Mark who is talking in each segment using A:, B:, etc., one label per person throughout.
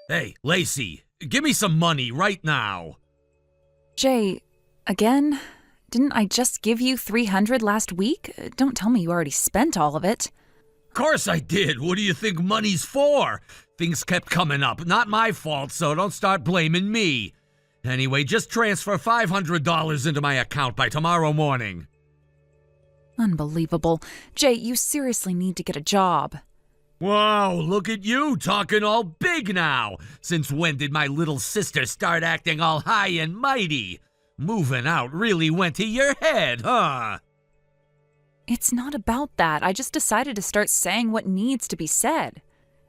A: Hey, Lacey, give me some money right now.
B: Jay, again? Didn't I just give you $300 last week? Don't tell me you already spent all of it.
A: Course I did. What do you think money's for? Things kept coming up. Not my fault, so don't start blaming me. Anyway, just transfer $500 into my account by tomorrow morning.
B: Unbelievable. Jay, you seriously need to get a job.
A: Wow, look at you talking all big now. Since when did my little sister start acting all high and mighty? Moving out really went to your head, huh?
B: It's not about that. I just decided to start saying what needs to be said.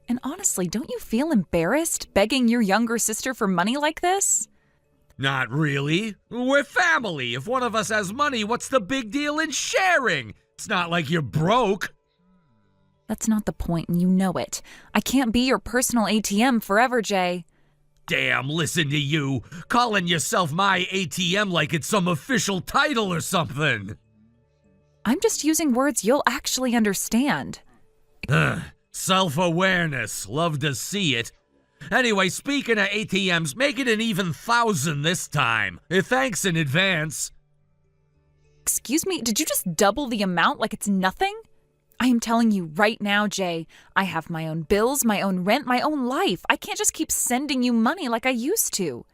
B: And honestly, don't you feel embarrassed begging your younger sister for money like this?
A: Not really. We're family. If one of us has money, what's the big deal in sharing? It's not like you're broke.
B: That's not the point, and you know it. I can't be your personal ATM forever, Jay.
A: Damn, listen to you. Calling yourself my ATM like it's some official title or something.
B: I'm just using words you'll actually understand.
A: Self-awareness. Love to see it. Anyway, speaking of ATMs, make it an even 1,000 this time. Thanks in advance.
B: Excuse me, did you just double the amount like it's nothing? I am telling you right now, Jay, I have my own bills, my own rent, my own life. I can't just keep sending you money like I used to.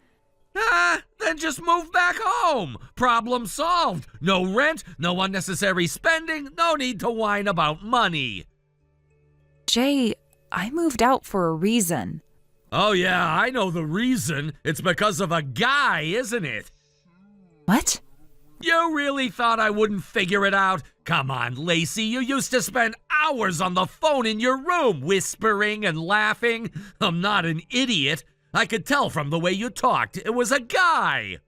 A: Then just move back home. Problem solved. No rent, no unnecessary spending, no need to whine about money.
B: Jay, I moved out for a reason.
A: Oh yeah, I know the reason. It's because of a guy, isn't it?
B: What?
A: You really thought I wouldn't figure it out? Come on, Lacey, you used to spend hours on the phone in your room, whispering and laughing. I'm not an idiot. I could tell from the way you talked. It was a guy.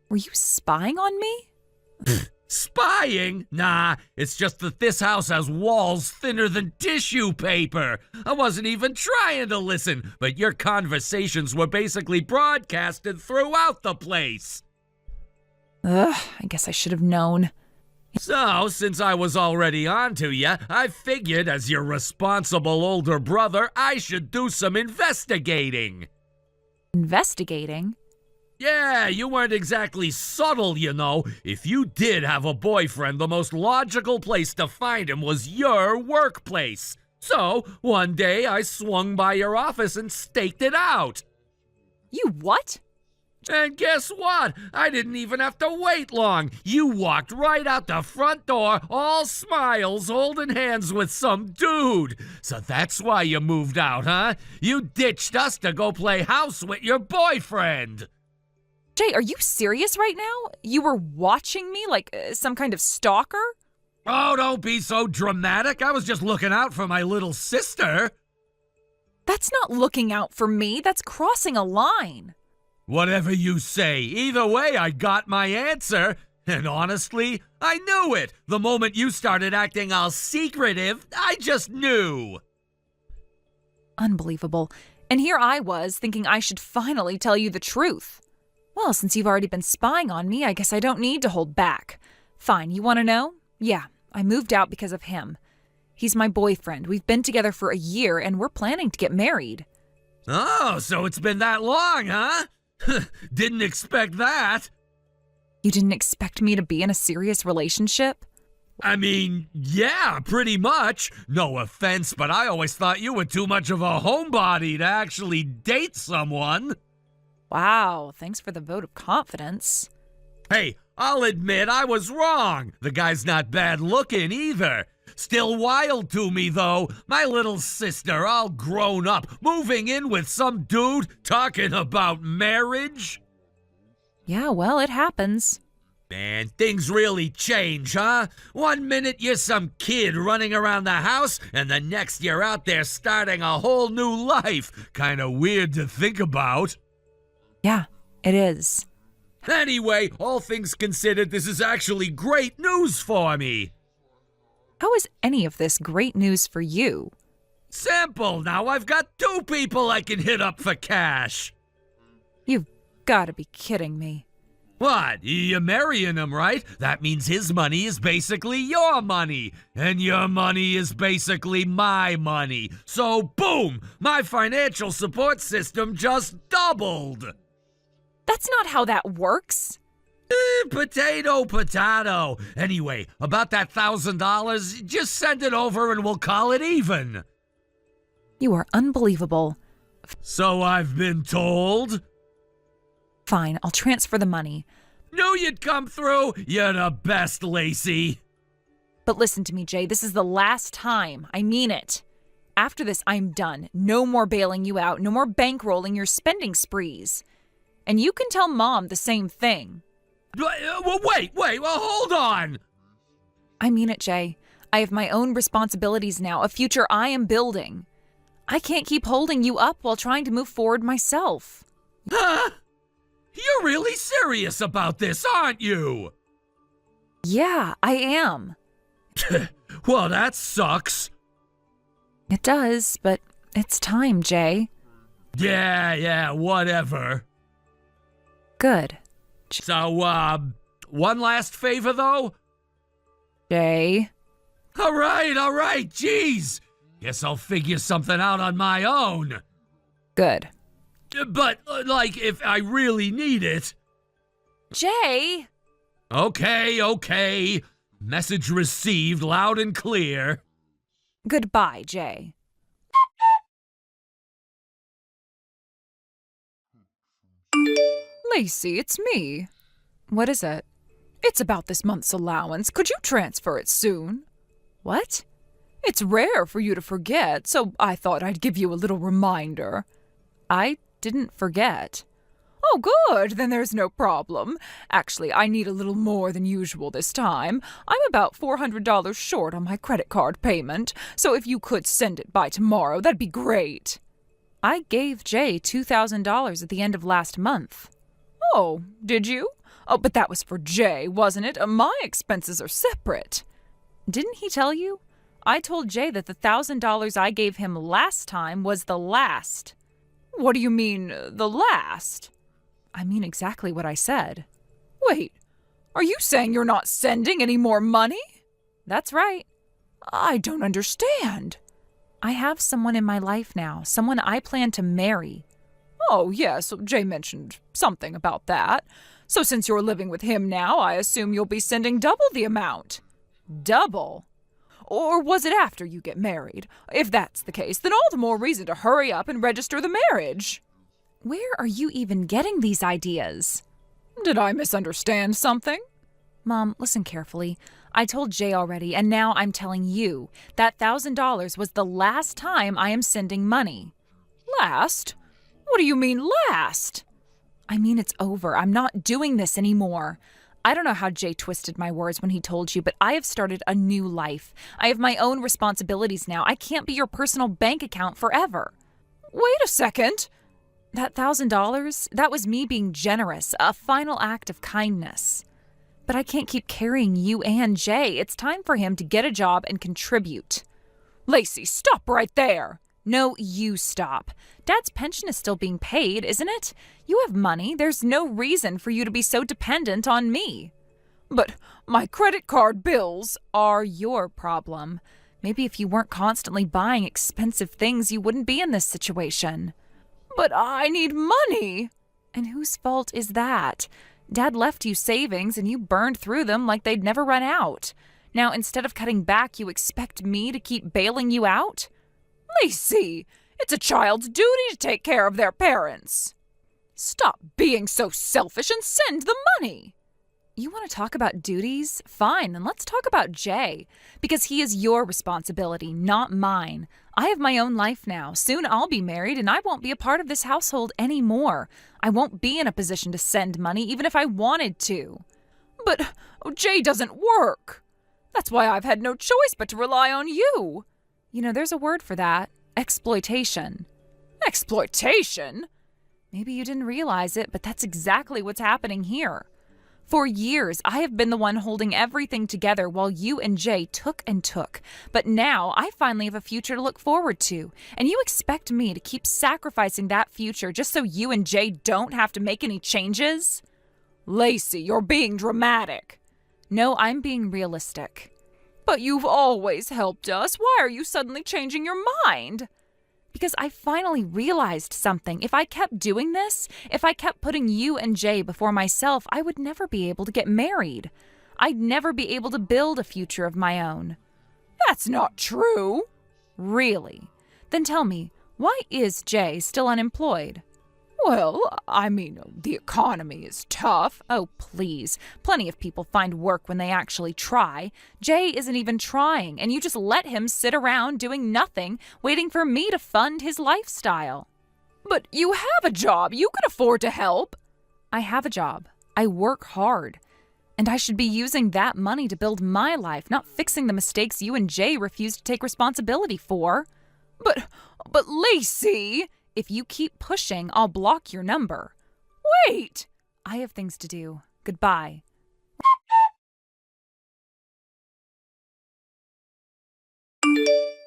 B: Were you spying on me?
A: Spying? Nah, it's just that this house has walls thinner than tissue paper. I wasn't even trying to listen, but your conversations were basically broadcasted throughout the place.
B: Ugh, I guess I should have known.
A: So, since I was already on to you, I figured as your responsible older brother, I should do some investigating.
B: Investigating?
A: Yeah, you weren't exactly subtle, you know. If you did have a boyfriend, the most logical place to find him was your workplace. So, one day I swung by your office and staked it out.
B: You what?
A: And guess what? I didn't even have to wait long. You walked right out the front door, all smiles, holding hands with some dude. So that's why you moved out, huh? You ditched us to go play house with your boyfriend.
B: Jay, are you serious right now? You were watching me like some kind of stalker?
A: Oh, don't be so dramatic. I was just looking out for my little sister.
B: That's not looking out for me. That's crossing a line.
A: Whatever you say. Either way, I got my answer. And honestly, I knew it. The moment you started acting all secretive, I just knew.
B: Unbelievable. And here I was thinking I should finally tell you the truth. Well, since you've already been spying on me, I guess I don't need to hold back. Fine, you want to know? Yeah, I moved out because of him. He's my boyfriend. We've been together for a year, and we're planning to get married.
A: Oh, so it's been that long, huh? Didn't expect that.
B: You didn't expect me to be in a serious relationship?
A: I mean, yeah, pretty much. No offense, but I always thought you were too much of a homebody to actually date someone.
B: Wow, thanks for the vote of confidence.
A: Hey, I'll admit I was wrong. The guy's not bad looking either. Still wild to me, though. My little sister, all grown up, moving in with some dude talking about marriage.
B: Yeah, well, it happens.
A: Man, things really change, huh? One minute you're some kid running around the house, and the next you're out there starting a whole new life. Kinda weird to think about.
B: Yeah, it is.
A: Anyway, all things considered, this is actually great news for me.
B: How is any of this great news for you?
A: Simple. Now I've got 2 people I can hit up for cash.
B: You've got to be kidding me.
A: What? You're marrying him, right? That means his money is basically your money, and your money is basically my money. So, boom! My financial support system just doubled!
B: That's not how that works.
A: Potato, potato. Anyway, about that $1,000, just send it over and we'll call it even.
B: You are unbelievable.
A: So I've been told.
B: Fine, I'll transfer the money.
A: Knew you'd come through. You're the best, Lacey.
B: But listen to me, Jay. This is the last time. I mean it. After this, I'm done. No more bailing you out. No more bankrolling your spending sprees. And you can tell Mom the same thing.
A: Well, wait, well, hold on.
B: I mean it, Jay. I have my own responsibilities now, a future I am building. I can't keep holding you up while trying to move forward myself.
A: Huh? You're really serious about this, aren't you?
B: Yeah, I am.
A: Well, that sucks.
B: It does, but it's time, Jay.
A: Yeah, whatever.
B: Good.
A: So, one last favor, though?
B: Jay.
A: All right, jeez. Guess I'll figure something out on my own.
B: Good.
A: But, like, if I really need it.
B: Jay!
A: Okay. Message received loud and clear.
B: Goodbye, Jay. Lacey, it's me. What is it? It's about this month's allowance. Could you transfer it soon? What? It's rare for you to forget, so I thought I'd give you a little reminder. I didn't forget. Oh, good, then there's no problem. Actually, I need a little more than usual this time. I'm about $400 short on my credit card payment, so if you could send it by tomorrow, that'd be great. I gave Jay $2,000 at the end of last month. Oh, did you? Oh, but that was for Jay, wasn't it? My expenses are separate. Didn't he tell you? I told Jay that the $1,000 I gave him last time was the last. What do you mean, the last? I mean exactly what I said. Wait, are you saying you're not sending any more money? That's right. I don't understand. I have someone in my life now, someone I plan to marry. Oh, yes, Jay mentioned something about that. So since you're living with him now, I assume you'll be sending double the amount. Double? Or was it after you get married? If that's the case, then all the more reason to hurry up and register the marriage. Where are you even getting these ideas? Did I misunderstand something? Mom, listen carefully. I told Jay already, and now I'm telling you. That $1,000 was the last time I am sending money. Last? What do you mean, last? I mean it's over. I'm not doing this anymore. I don't know how Jay twisted my words when he told you, but I have started a new life. I have my own responsibilities now. I can't be your personal bank account forever. Wait a second. That $1,000, that was me being generous, a final act of kindness. But I can't keep carrying you and Jay. It's time for him to get a job and contribute. Lacey, stop right there. No, you stop. Dad's pension is still being paid, isn't it? You have money. There's no reason for you to be so dependent on me. But my credit card bills are your problem. Maybe if you weren't constantly buying expensive things, you wouldn't be in this situation. But I need money. And whose fault is that? Dad left you savings and you burned through them like they'd never run out. Now, instead of cutting back, you expect me to keep bailing you out? Lacey, it's a child's duty to take care of their parents. Stop being so selfish and send the money. You want to talk about duties? Fine, then let's talk about Jay. Because he is your responsibility, not mine. I have my own life now. Soon I'll be married and I won't be a part of this household anymore. I won't be in a position to send money even if I wanted to. But Jay doesn't work. That's why I've had no choice but to rely on you. You know, there's a word for that. Exploitation. Exploitation? Maybe you didn't realize it, but that's exactly what's happening here. For years, I have been the one holding everything together while you and Jay took and took. But now, I finally have a future to look forward to. And you expect me to keep sacrificing that future just so you and Jay don't have to make any changes? Lacey, you're being dramatic. No, I'm being realistic. But you've always helped us. Why are you suddenly changing your mind? Because I finally realized something. If I kept doing this, if I kept putting you and Jay before myself, I would never be able to get married. I'd never be able to build a future of my own. That's not true. Really? Then tell me, why is Jay still unemployed? Well, I mean, the economy is tough. Oh, please. Plenty of people find work when they actually try. Jay isn't even trying, and you just let him sit around doing nothing, waiting for me to fund his lifestyle. But you have a job. You can afford to help. I have a job. I work hard. And I should be using that money to build my life, not fixing the mistakes you and Jay refuse to take responsibility for. But Lacey... If you keep pushing, I'll block your number. Wait! I have things to do. Goodbye.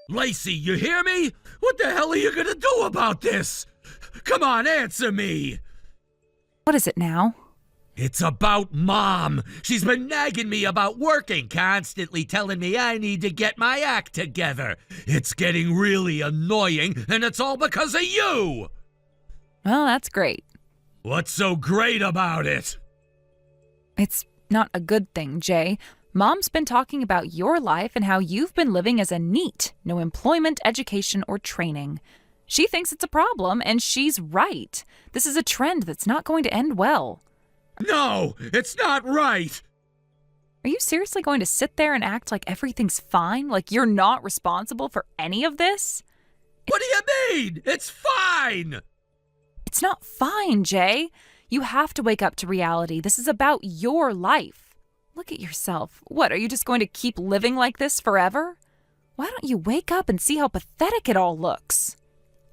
A: Lacey, you hear me? What the hell are you gonna do about this? Come on, answer me!
B: What is it now?
A: It's about Mom. She's been nagging me about working, constantly telling me I need to get my act together. It's getting really annoying, and it's all because of you!
B: Well, that's great.
A: What's so great about it?
B: It's not a good thing, Jay. Mom's been talking about your life and how you've been living as a NEET, no employment, education, or training. She thinks it's a problem, and she's right. This is a trend that's not going to end well.
A: No, it's not right!
B: Are you seriously going to sit there and act like everything's fine? Like you're not responsible for any of this?
A: What do you mean? It's fine!
B: It's not fine, Jay. You have to wake up to reality. This is about your life. Look at yourself. What, are you just going to keep living like this forever? Why don't you wake up and see how pathetic it all looks?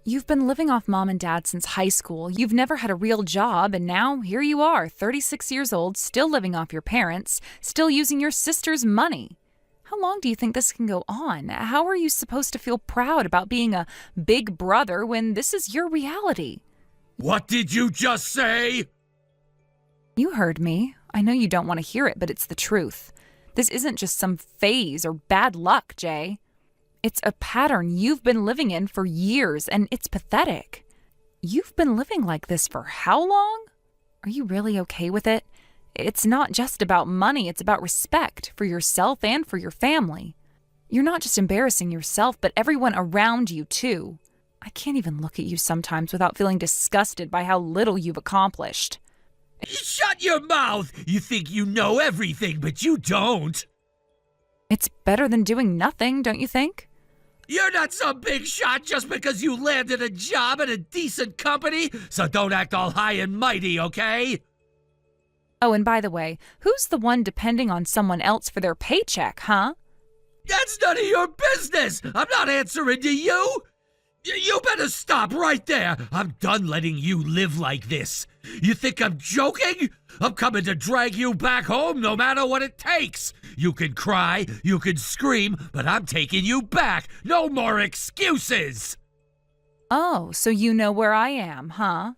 B: You've been living off Mom and Dad since high school. You've never had a real job, and now here you are, 36 years old, still living off your parents, still using your sister's money. How long do you think this can go on? How are you supposed to feel proud about being a big brother when this is your reality?
A: What did you just say?
B: You heard me. I know you don't want to hear it, but it's the truth. This isn't just some phase or bad luck, Jay. It's a pattern you've been living in for years, and it's pathetic. You've been living like this for how long? Are you really okay with it? It's not just about money, it's about respect for yourself and for your family. You're not just embarrassing yourself, but everyone around you, too. I can't even look at you sometimes without feeling disgusted by how little you've accomplished.
A: Shut your mouth! You think you know everything, but you don't.
B: It's better than doing nothing, don't you think?
A: You're not some big shot just because you landed a job at a decent company, so don't act all high and mighty, okay?
B: Oh, and by the way, who's the one depending on someone else for their paycheck, huh?
A: That's none of your business! I'm not answering to you! You better stop right there! I'm done letting you live like this. You think I'm joking? I'm coming to drag you back home no matter what it takes. You can cry, you can scream, but I'm taking you back. No more excuses!
B: Oh, so you know where I am, huh?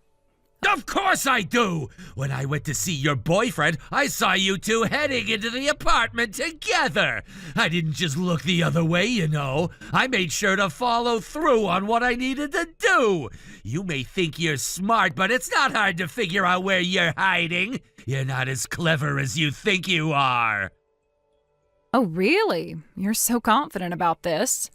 A: Of course I do! When I went to see your boyfriend, I saw you two heading into the apartment together. I didn't just look the other way, you know. I made sure to follow through on what I needed to do. You may think you're smart, but it's not hard to figure out where you're hiding. You're not as clever as you think you are.
B: Oh, really? You're so confident about this.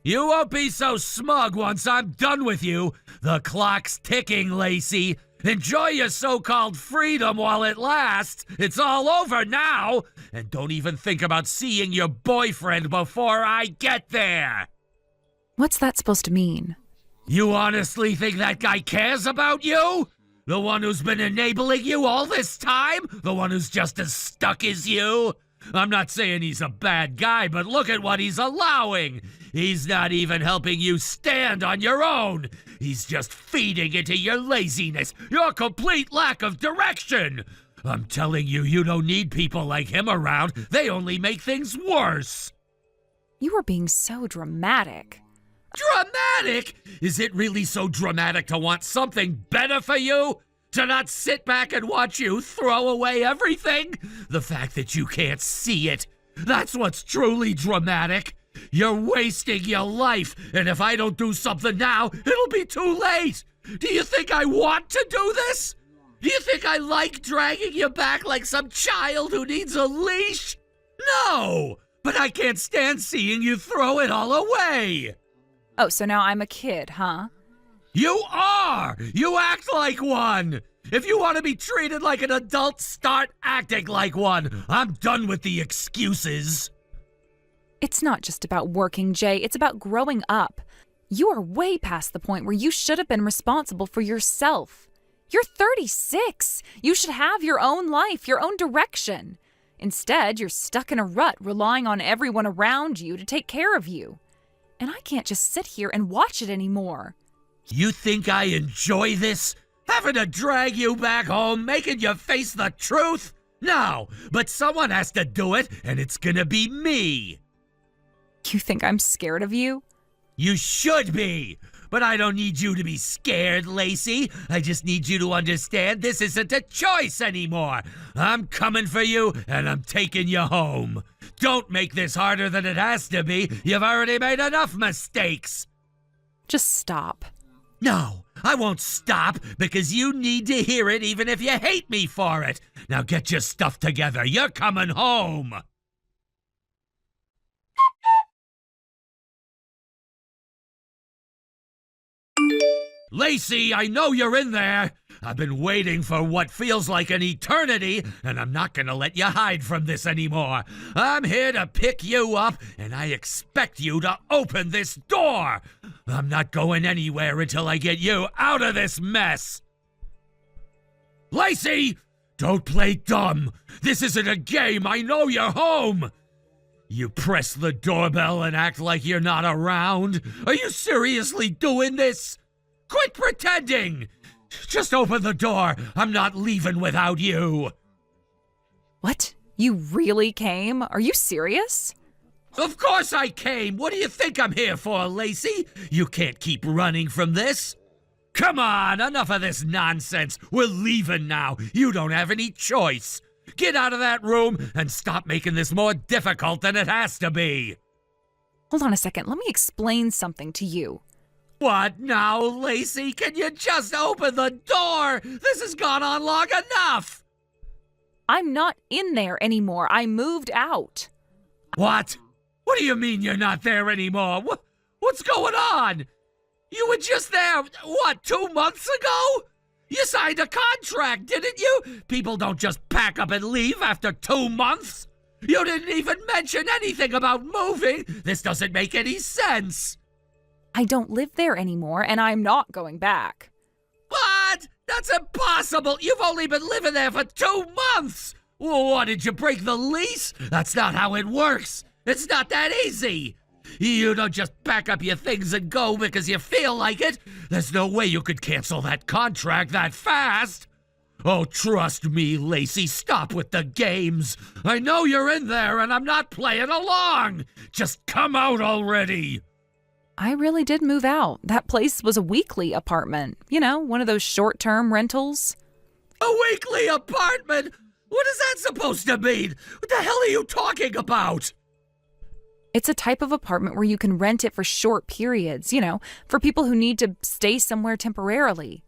A: You won't be so smug once I'm done with you. The clock's ticking, Lacey. Enjoy your so-called freedom while it lasts. It's all over now. And don't even think about seeing your boyfriend before I get there.
B: What's that supposed to mean?
A: You honestly think that guy cares about you? The one who's been enabling you all this time? The one who's just as stuck as you? I'm not saying he's a bad guy, but look at what he's allowing. He's not even helping you stand on your own. He's just feeding into your laziness, your complete lack of direction. I'm telling you, you don't need people like him around. They only make things worse.
B: You are being so dramatic.
A: Dramatic? Is it really so dramatic to want something better for you? To not sit back and watch you throw away everything? The fact that you can't see it, that's what's truly dramatic. You're wasting your life, and if I don't do something now, it'll be too late. Do you think I want to do this? Do you think I like dragging you back like some child who needs a leash? No, but I can't stand seeing you throw it all away.
B: Oh, so now I'm a kid, huh?
A: You are! You act like one! If you want to be treated like an adult, start acting like one. I'm done with the excuses.
B: It's not just about working, Jay. It's about growing up. You are way past the point where you should have been responsible for yourself. You're 36. You should have your own life, your own direction. Instead, you're stuck in a rut, relying on everyone around you to take care of you. And I can't just sit here and watch it anymore.
A: You think I enjoy this? Having to drag you back home, making you face the truth? No, but someone has to do it, and it's gonna be me.
B: You think I'm scared of you?
A: You should be, but I don't need you to be scared, Lacey. I just need you to understand this isn't a choice anymore. I'm coming for you, and I'm taking you home. Don't make this harder than it has to be. You've already made enough mistakes.
B: Just stop.
A: No, I won't stop because you need to hear it even if you hate me for it. Now get your stuff together. You're coming home. Lacey, I know you're in there. I've been waiting for what feels like an eternity, and I'm not gonna let you hide from this anymore. I'm here to pick you up, and I expect you to open this door. I'm not going anywhere until I get you out of this mess. Lacey, don't play dumb. This isn't a game. I know you're home. You press the doorbell and act like you're not around. Are you seriously doing this? Quit pretending! Just open the door. I'm not leaving without you.
B: What? You really came? Are you serious?
A: Of course I came. What do you think I'm here for, Lacey? You can't keep running from this. Come on, enough of this nonsense. We're leaving now. You don't have any choice. Get out of that room and stop making this more difficult than it has to be.
B: Hold on a second. Let me explain something to you.
A: What now, Lacey? Can you just open the door? This has gone on long enough.
B: I'm not in there anymore. I moved out.
A: What? What do you mean you're not there anymore? What's going on? You were just there, 2 months ago? You signed a contract, didn't you? People don't just pack up and leave after 2 months. You didn't even mention anything about moving. This doesn't make any sense.
B: I don't live there anymore, and I'm not going back.
A: What? That's impossible. You've only been living there for 2 months. What, did you break the lease? That's not how it works. It's not that easy. You don't just pack up your things and go because you feel like it. There's no way you could cancel that contract that fast. Oh, trust me, Lacey, stop with the games. I know you're in there and I'm not playing along. Just come out already.
B: I really did move out. That place was a weekly apartment. You know, one of those short-term rentals.
A: A weekly apartment? What is that supposed to mean? What the hell are you talking about?
B: It's a type of apartment where you can rent it for short periods, you know, for people who need to stay somewhere temporarily.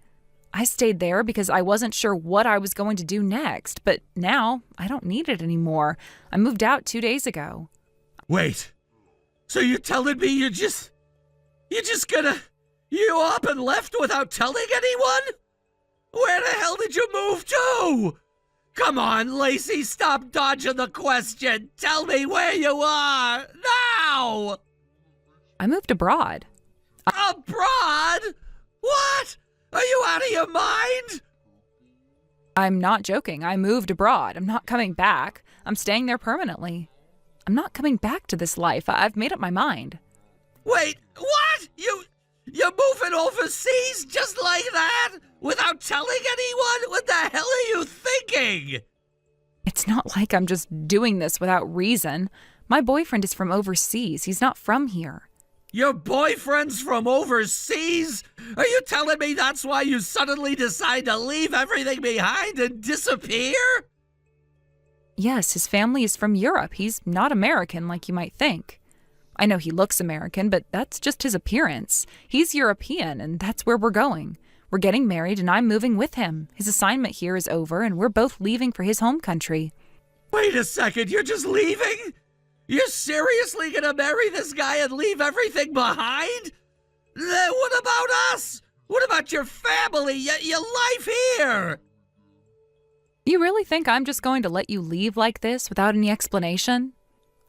B: I stayed there because I wasn't sure what I was going to do next, but now I don't need it anymore. I moved out 2 days ago.
A: Wait, so you're telling me you up and left without telling anyone? Where the hell did you move to? Come on, Lacey, stop dodging the question. Tell me where you are, now!
B: I moved abroad.
A: Abroad? What? Are you out of your mind?
B: I'm not joking. I moved abroad. I'm not coming back. I'm staying there permanently. I'm not coming back to this life. I've made up my mind.
A: Wait, what? You're moving overseas just like that? Without telling anyone? What the hell are you thinking?
B: It's not like I'm just doing this without reason. My boyfriend is from overseas. He's not from here.
A: Your boyfriend's from overseas? Are you telling me that's why you suddenly decide to leave everything behind and disappear?
B: Yes, his family is from Europe. He's not American like you might think. I know he looks American, but that's just his appearance. He's European, and that's where we're going. We're getting married, and I'm moving with him. His assignment here is over, and we're both leaving for his home country.
A: Wait a second, you're just leaving? You're seriously gonna marry this guy and leave everything behind? Then what about us? What about your family, your life here?
B: You really think I'm just going to let you leave like this without any explanation?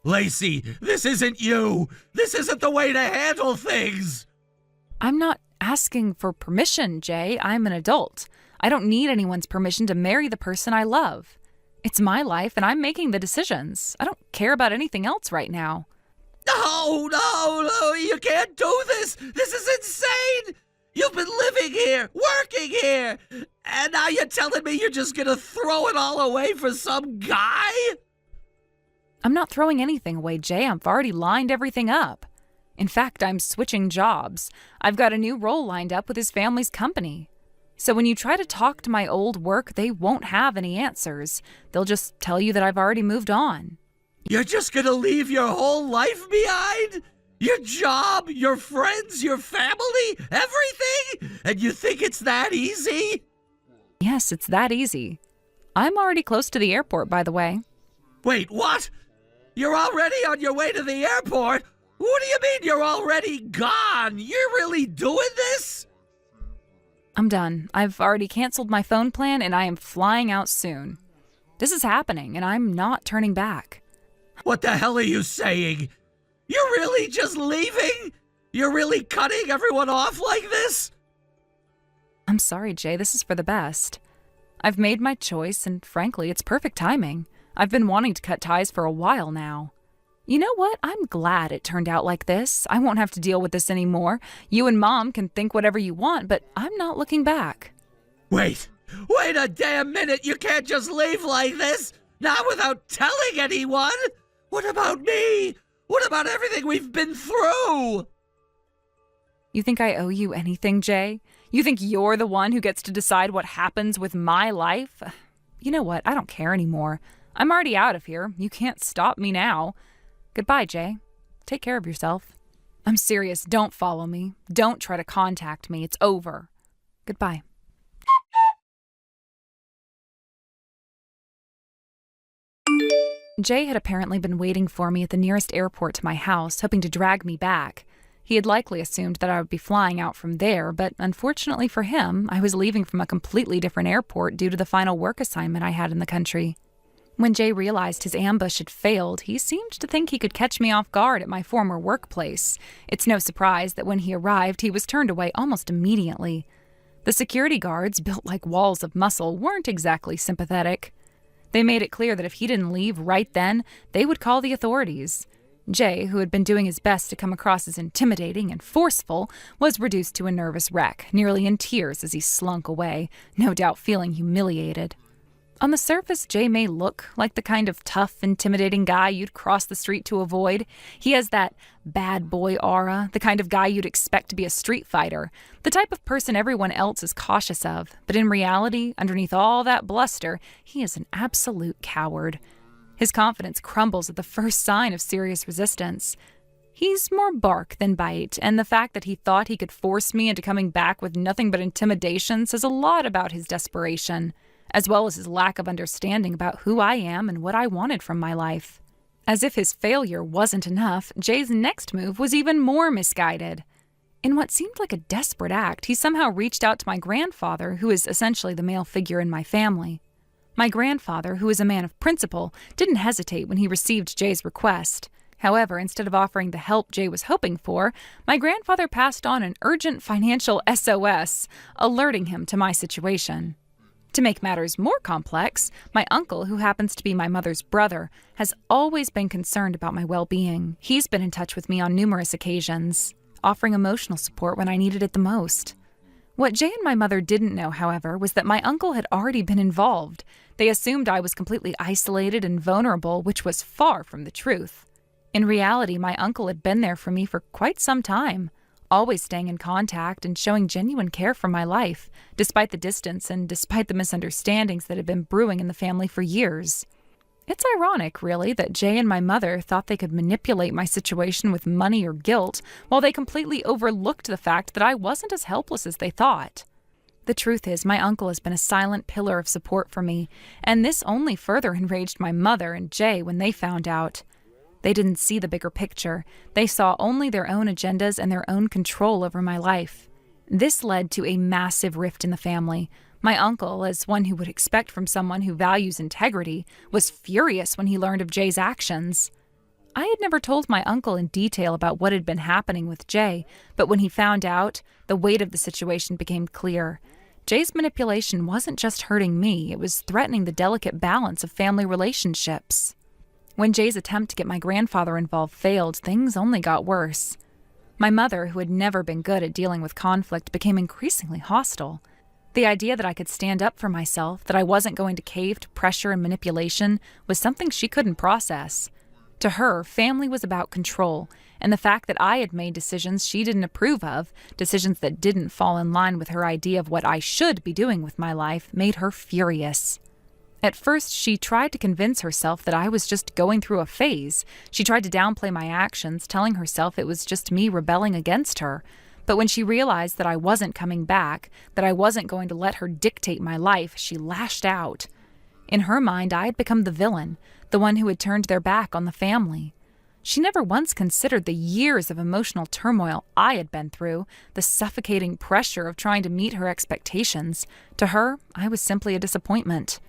A: Lacey, this isn't you. This isn't the way to handle things.
B: I'm not asking for permission, Jay. I'm an adult. I don't need anyone's permission to marry the person I love. It's my life, and I'm making the decisions. I don't care about anything else right now.
A: No, you can't do this. This is insane. You've been living here, working here, and now you're telling me you're just gonna throw it all away for some guy?
B: I'm not throwing anything away, Jay. I've already lined everything up. In fact, I'm switching jobs. I've got a new role lined up with his family's company. So when you try to talk to my old work, they won't have any answers. They'll just tell you that I've already moved on.
A: You're just gonna leave your whole life behind? Your job, your friends, your family, everything? And you think it's that easy?
B: Yes, it's that easy. I'm already close to the airport, by the way.
A: Wait, what? You're already on your way to the airport? What do you mean you're already gone? You're really doing this?
B: I'm done. I've already canceled my phone plan and I am flying out soon. This is happening and I'm not turning back.
A: What the hell are you saying? You're really just leaving? You're really cutting everyone off like this?
B: I'm sorry, Jay. This is for the best. I've made my choice and frankly, it's perfect timing. I've been wanting to cut ties for a while now. You know what? I'm glad it turned out like this. I won't have to deal with this anymore. You and Mom can think whatever you want, but I'm not looking back.
A: Wait a damn minute. You can't just leave like this. Not without telling anyone. What about me? What about everything we've been through?
B: You think I owe you anything, Jay? You think you're the one who gets to decide what happens with my life? You know what? I don't care anymore. I'm already out of here. You can't stop me now. Goodbye, Jay. Take care of yourself. I'm serious. Don't follow me. Don't try to contact me. It's over. Goodbye. Jay had apparently been waiting for me at the nearest airport to my house, hoping to drag me back. He had likely assumed that I would be flying out from there, but unfortunately for him, I was leaving from a completely different airport due to the final work assignment I had in the country. When Jay realized his ambush had failed, he seemed to think he could catch me off guard at my former workplace. It's no surprise that when he arrived, he was turned away almost immediately. The security guards, built like walls of muscle, weren't exactly sympathetic. They made it clear that if he didn't leave right then, they would call the authorities. Jay, who had been doing his best to come across as intimidating and forceful, was reduced to a nervous wreck, nearly in tears as he slunk away, no doubt feeling humiliated. On the surface, Jay may look like the kind of tough, intimidating guy you'd cross the street to avoid. He has that bad boy aura, the kind of guy you'd expect to be a street fighter, the type of person everyone else is cautious of. But in reality, underneath all that bluster, he is an absolute coward. His confidence crumbles at the first sign of serious resistance. He's more bark than bite, and the fact that he thought he could force me into coming back with nothing but intimidation says a lot about his desperation, as well as his lack of understanding about who I am and what I wanted from my life. As if his failure wasn't enough, Jay's next move was even more misguided. In what seemed like a desperate act, he somehow reached out to my grandfather, who is essentially the male figure in my family. My grandfather, who is a man of principle, didn't hesitate when he received Jay's request. However, instead of offering the help Jay was hoping for, my grandfather passed on an urgent financial SOS, alerting him to my situation. To make matters more complex, my uncle, who happens to be my mother's brother, has always been concerned about my well-being. He's been in touch with me on numerous occasions, offering emotional support when I needed it the most. What Jay and my mother didn't know, however, was that my uncle had already been involved. They assumed I was completely isolated and vulnerable, which was far from the truth. In reality, my uncle had been there for me for quite some time, always staying in contact and showing genuine care for my life, despite the distance and despite the misunderstandings that had been brewing in the family for years. It's ironic, really, that Jay and my mother thought they could manipulate my situation with money or guilt, while they completely overlooked the fact that I wasn't as helpless as they thought. The truth is, my uncle has been a silent pillar of support for me, and this only further enraged my mother and Jay when they found out. They didn't see the bigger picture. They saw only their own agendas and their own control over my life. This led to a massive rift in the family. My uncle, as one who would expect from someone who values integrity, was furious when he learned of Jay's actions. I had never told my uncle in detail about what had been happening with Jay, but when he found out, the weight of the situation became clear. Jay's manipulation wasn't just hurting me, it was threatening the delicate balance of family relationships. When Jay's attempt to get my grandfather involved failed, things only got worse. My mother, who had never been good at dealing with conflict, became increasingly hostile. The idea that I could stand up for myself, that I wasn't going to cave to pressure and manipulation, was something she couldn't process. To her, family was about control, and the fact that I had made decisions she didn't approve of, decisions that didn't fall in line with her idea of what I should be doing with my life, made her furious. At first, she tried to convince herself that I was just going through a phase. She tried to downplay my actions, telling herself it was just me rebelling against her. But when she realized that I wasn't coming back, that I wasn't going to let her dictate my life, she lashed out. In her mind, I had become the villain, the one who had turned their back on the family. She never once considered the years of emotional turmoil I had been through, the suffocating pressure of trying to meet her expectations. To her, I was simply a disappointment.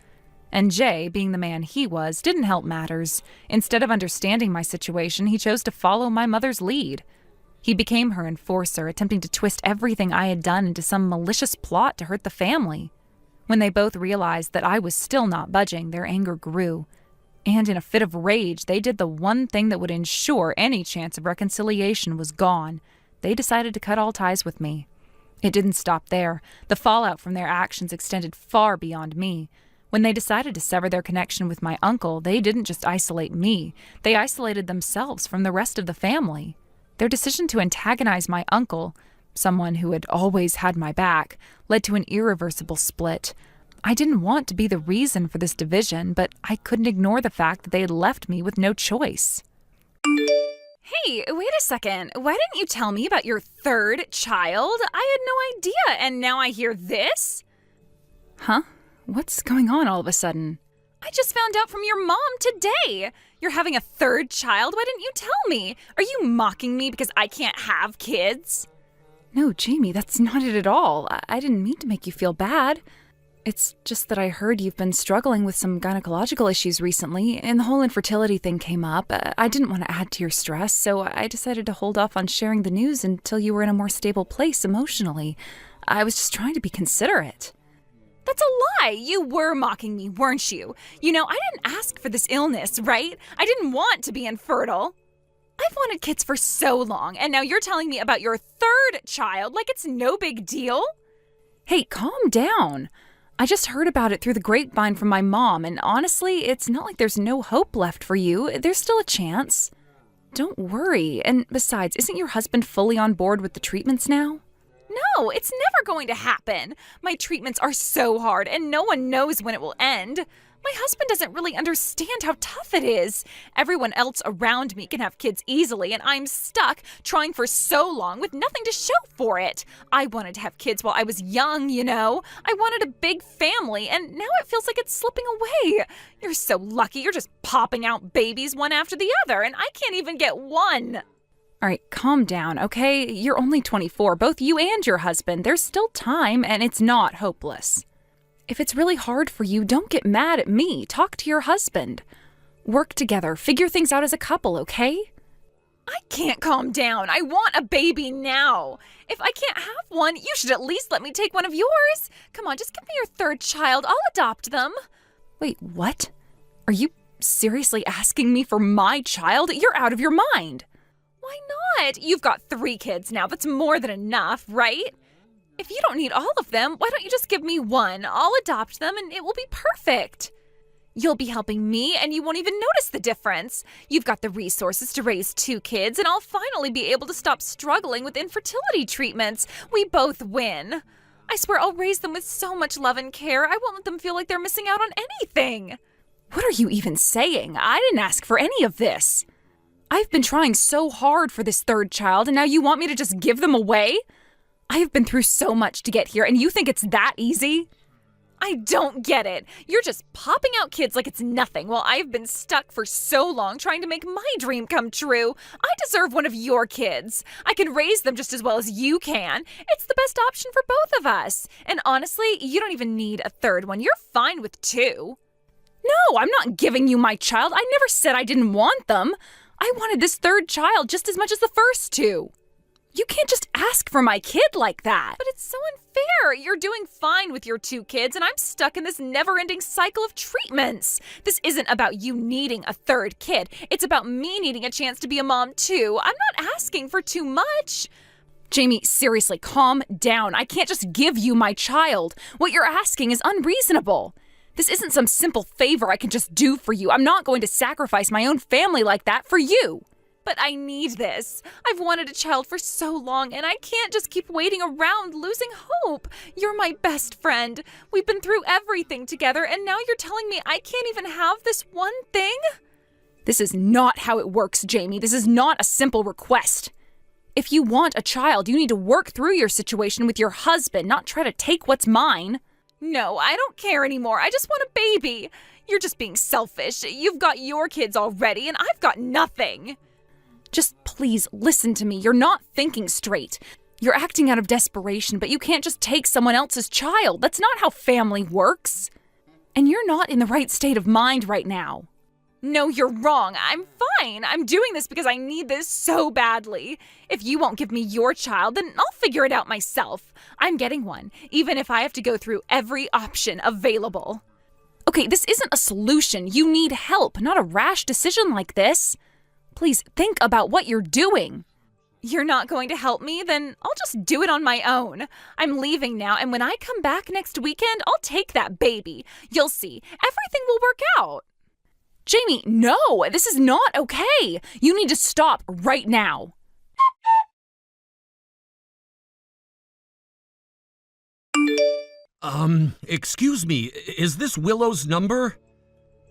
B: And Jay, being the man he was, didn't help matters. Instead of understanding my situation, he chose to follow my mother's lead. He became her enforcer, attempting to twist everything I had done into some malicious plot to hurt the family. When they both realized that I was still not budging, their anger grew. And in a fit of rage, they did the one thing that would ensure any chance of reconciliation was gone. They decided to cut all ties with me. It didn't stop there. The fallout from their actions extended far beyond me. When they decided to sever their connection with my uncle, they didn't just isolate me. They isolated themselves from the rest of the family. Their decision to antagonize my uncle, someone who had always had my back, led to an irreversible split. I didn't want to be the reason for this division, but I couldn't ignore the fact that they had left me with no choice.
C: Hey, wait a second. Why didn't you tell me about your third child? I had no idea, and now I hear this?
B: Huh? What's going on all of a sudden?
C: I just found out from your mom today. You're having a third child? Why didn't you tell me? Are you mocking me because I can't have kids?
B: No, Jamie, that's not it at all. I didn't mean to make you feel bad. It's just that I heard you've been struggling with some gynecological issues recently, and the whole infertility thing came up. I didn't want to add to your stress, so I decided to hold off on sharing the news until you were in a more stable place emotionally. I was just trying to be considerate.
C: That's a lie. You were mocking me, weren't you? You know, I didn't ask for this illness, right? I didn't want to be infertile. I've wanted kids for so long, and now you're telling me about your third child like it's no big deal?
B: Hey, calm down. I just heard about it through the grapevine from my mom, and honestly, it's not like there's no hope left for you. There's still a chance. Don't worry. And besides, isn't your husband fully on board with the treatments now?
C: No, it's never going to happen. My treatments are so hard, and no one knows when it will end. My husband doesn't really understand how tough it is. Everyone else around me can have kids easily, and I'm stuck trying for so long with nothing to show for it. I wanted to have kids while I was young, you know. I wanted a big family, and now it feels like it's slipping away. You're so lucky. You're just popping out babies one after the other, and I can't even get one.
B: All right, calm down, okay? You're only 24, both you and your husband. There's still time, and it's not hopeless. If it's really hard for you, don't get mad at me. Talk to your husband. Work together. Figure things out as a couple, okay?
C: I can't calm down. I want a baby now. If I can't have one, you should at least let me take one of yours. Come on, just give me your third child. I'll adopt them.
B: Wait, what? Are you seriously asking me for my child? You're out of your mind.
C: Why not? You've got 3 kids now. That's more than enough, right? If you don't need all of them, why don't you just give me one? I'll adopt them and it will be perfect. You'll be helping me and you won't even notice the difference. You've got the resources to raise 2 kids and I'll finally be able to stop struggling with infertility treatments. We both win. I swear I'll raise them with so much love and care. I won't let them feel like they're missing out on anything.
B: What are you even saying? I didn't ask for any of this. I've been trying so hard for this 3rd child and now you want me to just give them away? I have been through so much to get here and you think it's that easy?
C: I don't get it. You're just popping out kids like it's nothing while I've been stuck for so long trying to make my dream come true. I deserve one of your kids. I can raise them just as well as you can. It's the best option for both of us. And honestly, you don't even need a 3rd one. You're fine with 2.
B: No, I'm not giving you my child. I never said I didn't want them. I wanted this 3rd child just as much as the first 2. You can't just ask for my kid like that.
C: But it's so unfair. You're doing fine with your 2 kids, and I'm stuck in this never-ending cycle of treatments. This isn't about you needing a 3rd kid. It's about me needing a chance to be a mom, too. I'm not asking for too much.
B: Jamie, seriously, calm down. I can't just give you my child. What you're asking is unreasonable. This isn't some simple favor I can just do for you. I'm not going to sacrifice my own family like that for you.
C: But I need this. I've wanted a child for so long, and I can't just keep waiting around, losing hope. You're my best friend. We've been through everything together, and now you're telling me I can't even have this one thing?
B: This is not how it works, Jamie. This is not a simple request. If you want a child, you need to work through your situation with your husband, not try to take what's mine.
C: No, I don't care anymore. I just want a baby. You're just being selfish. You've got your kids already, and I've got nothing.
B: Just please listen to me. You're not thinking straight. You're acting out of desperation, but you can't just take someone else's child. That's not how family works. And you're not in the right state of mind right now.
C: No, you're wrong. I'm fine. I'm doing this because I need this so badly. If you won't give me your child, then I'll figure it out myself. I'm getting one, even if I have to go through every option available.
B: Okay, this isn't a solution. You need help, not a rash decision like this. Please think about what you're doing.
C: You're not going to help me? Then I'll just do it on my own. I'm leaving now, and when I come back next weekend, I'll take that baby. You'll see. Everything will work out.
B: Jamie, no, this is not okay. You need to stop right now.
A: Excuse me, is this Willow's number?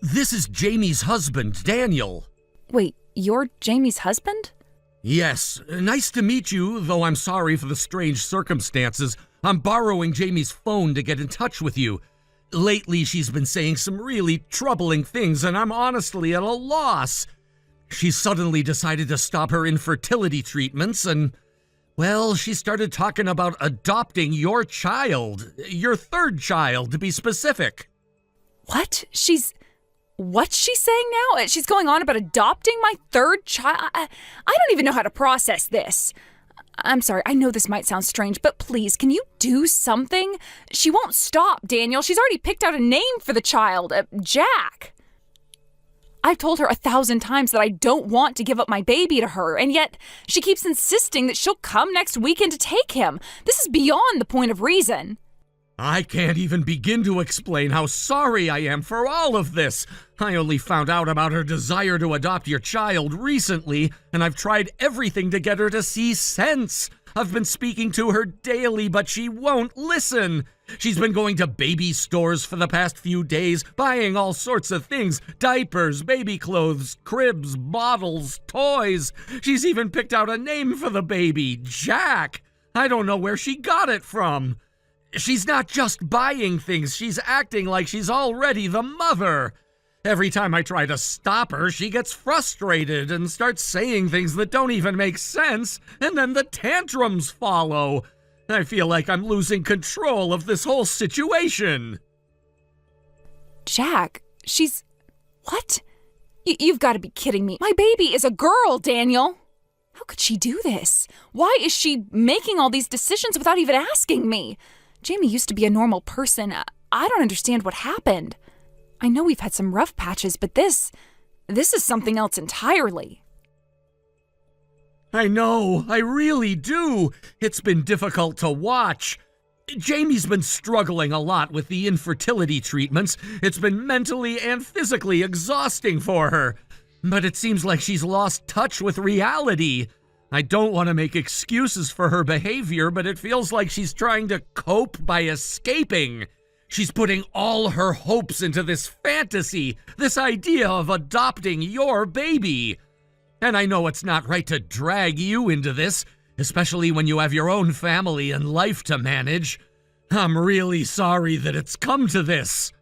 A: This is Jamie's husband, Daniel.
B: Wait, you're Jamie's husband?
A: Yes, nice to meet you, though I'm sorry for the strange circumstances. I'm borrowing Jamie's phone to get in touch with you. Lately, she's been saying some really troubling things, and I'm honestly at a loss. She suddenly decided to stop her infertility treatments, and, well, she started talking about adopting your child. Your 3rd child, to be specific.
B: What? What's she saying now? She's going on about adopting my 3rd child? I don't even know how to process this. I'm sorry, I know this might sound strange, but please, can you do something? She won't stop, Daniel. She's already picked out a name for the child, Jack. I've told her 1,000 times that I don't want to give up my baby to her, and yet she keeps insisting that she'll come next weekend to take him. This is beyond the point of reason.
A: I can't even begin to explain how sorry I am for all of this. I only found out about her desire to adopt your child recently, and I've tried everything to get her to see sense. I've been speaking to her daily, but she won't listen. She's been going to baby stores for the past few days, buying all sorts of things: diapers, baby clothes, cribs, bottles, toys. She's even picked out a name for the baby, Jack. I don't know where she got it from. She's not just buying things, she's acting like she's already the mother. Every time I try to stop her, she gets frustrated and starts saying things that don't even make sense, and then the tantrums follow. I feel like I'm losing control of this whole situation.
B: Jack, what? You've got to be kidding me. My baby is a girl, Daniel. How could she do this? Why is she making all these decisions without even asking me? Jamie used to be a normal person. I don't understand what happened. I know we've had some rough patches, but this is something else entirely.
A: I know, I really do. It's been difficult to watch. Jamie's been struggling a lot with the infertility treatments. It's been mentally and physically exhausting for her. But it seems like she's lost touch with reality. I don't want to make excuses for her behavior, but it feels like she's trying to cope by escaping. She's putting all her hopes into this fantasy, this idea of adopting your baby. And I know it's not right to drag you into this, especially when you have your own family and life to manage. I'm really sorry that it's come to this.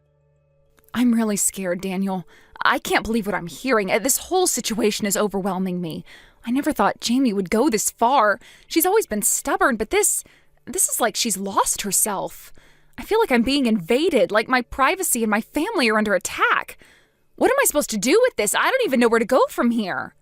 C: I'm really scared, Daniel. I can't believe what I'm hearing. This whole situation is overwhelming me. I never thought Jamie would go this far. She's always been stubborn, but this is like she's lost herself. I feel like I'm being invaded, like my privacy and my family are under attack. What am I supposed to do with this? I don't even know where to go from here.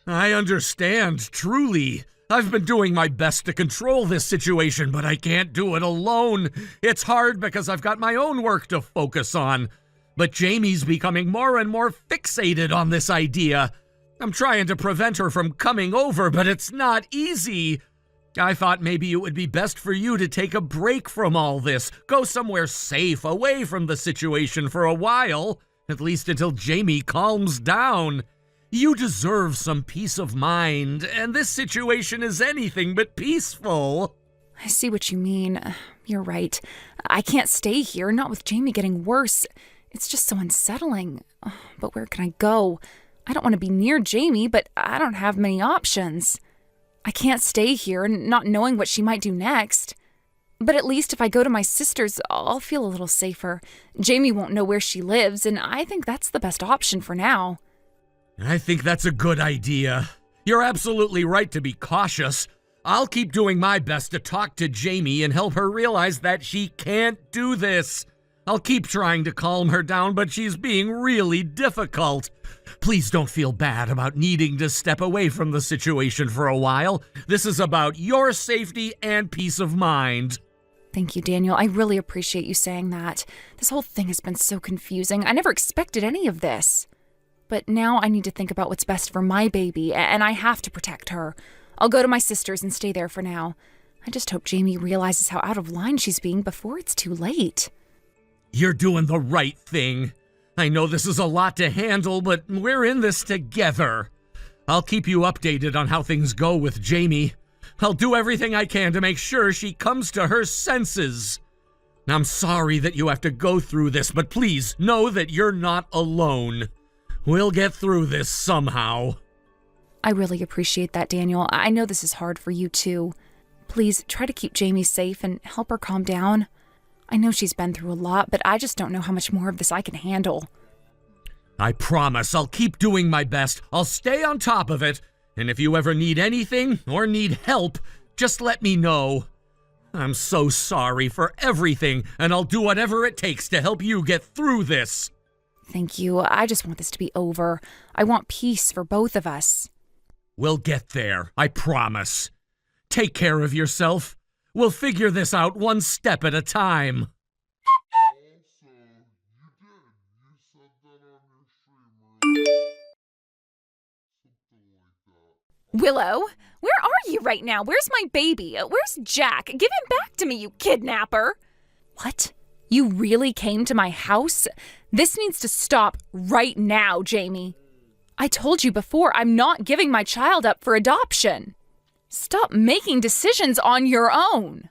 A: I understand, truly. I've been doing my best to control this situation, but I can't do it alone. It's hard because I've got my own work to focus on. But Jamie's becoming more and more fixated on this idea. I'm trying to prevent her from coming over, but it's not easy. I thought maybe it would be best for you to take a break from all this, go somewhere safe, away from the situation for a while, at least until Jamie calms down. You deserve some peace of mind, and this situation is anything but peaceful.
C: I see what you mean. You're right. I can't stay here, not with Jamie getting worse. It's just so unsettling. But where can I go? I don't want to be near Jamie, but I don't have many options. I can't stay here, not knowing what she might do next. But at least if I go to my sister's, I'll feel a little safer. Jamie won't know where she lives, and I think that's the best option for now.
A: I think that's a good idea. You're absolutely right to be cautious. I'll keep doing my best to talk to Jamie and help her realize that she can't do this. I'll keep trying to calm her down, but she's being really difficult. Please don't feel bad about needing to step away from the situation for a while. This is about your safety and peace of mind.
C: Thank you, Daniel. I really appreciate you saying that. This whole thing has been so confusing. I never expected any of this. But now I need to think about what's best for my baby, and I have to protect her. I'll go to my sister's and stay there for now. I just hope Jamie realizes how out of line she's being before it's too late.
A: You're doing the right thing. I know this is a lot to handle, but we're in this together. I'll keep you updated on how things go with Jamie. I'll do everything I can to make sure she comes to her senses. I'm sorry that you have to go through this, but please know that you're not alone. We'll get through this somehow.
C: I really appreciate that, Daniel. I know this is hard for you, too. Please try to keep Jamie safe and help her calm down. I know she's been through a lot, but I just don't know how much more of this I can handle.
A: I promise I'll keep doing my best. I'll stay on top of it. And if you ever need anything or need help, just let me know. I'm so sorry for everything, and I'll do whatever it takes to help you get through this.
C: Thank you. I just want this to be over. I want peace for both of us.
A: We'll get there, I promise. Take care of yourself. We'll figure this out one step at a time.
C: Willow, where are you right now? Where's my baby? Where's Jack? Give him back to me, you kidnapper. What? You really came to my house? This needs to stop right now, Jamie. I told you before, I'm not giving my child up for adoption. Stop making decisions on your own.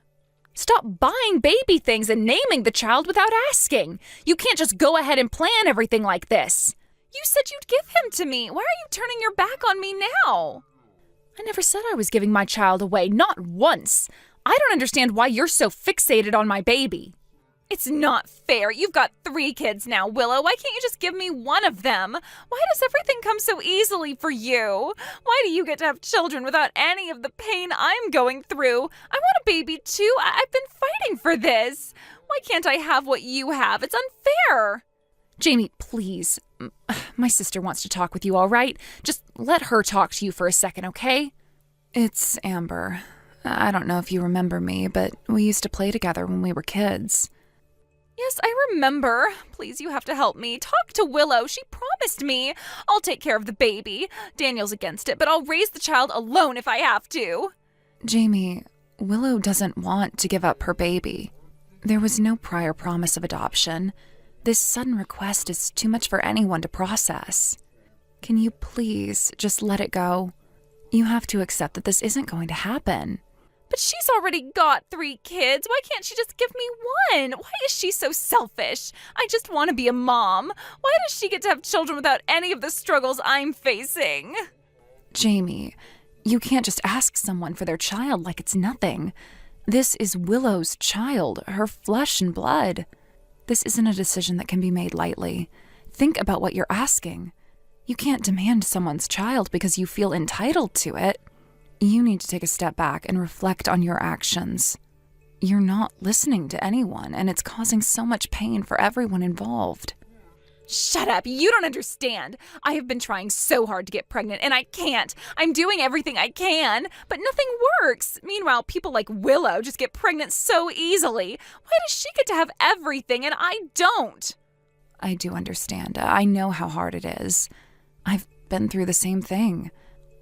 C: Stop buying baby things and naming the child without asking. You can't just go ahead and plan everything like this. You said you'd give him to me. Why are you turning your back on me now? I never said I was giving my child away, not once. I don't understand why you're so fixated on my baby. It's not fair. You've got 3 kids now, Willow. Why can't you just give me one of them? Why does everything come so easily for you? Why do you get to have children without any of the pain I'm going through? I want a baby too. I've been fighting for this. Why can't I have what you have? It's unfair. Jamie, please. My sister wants to talk with you, all right? Just let her talk to you for a second, okay? It's Amber. I don't know if you remember me, but we used to play together when we were kids. Yes, I remember. Please, you have to help me. Talk to Willow. She promised me. I'll take care of the baby. Daniel's against it, but I'll raise the child alone if I have to. Jamie,
B: Willow doesn't want to give up her baby. There was no prior promise of adoption. This sudden request is too much for anyone to process. Can you please just let it go? You have to accept that this isn't going to happen.
C: But she's already got 3 kids. Why can't she just give me one? Why is she so selfish? I just want to be a mom. Why does she get to have children without any of the struggles I'm facing?
B: Jamie, you can't just ask someone for their child like it's nothing. This is Willow's child, her flesh and blood. This isn't a decision that can be made lightly. Think about what you're asking. You can't demand someone's child because you feel entitled to it. You need to take a step back and reflect on your actions. You're not listening to anyone, and it's causing so much pain for everyone involved.
C: Shut up. You don't understand. I have been trying so hard to get pregnant, and I can't. I'm doing everything I can, but nothing works. Meanwhile, people like Willow just get pregnant so easily. Why does she get to have everything, and I don't?
B: I do understand. I know how hard it is. I've been through the same thing.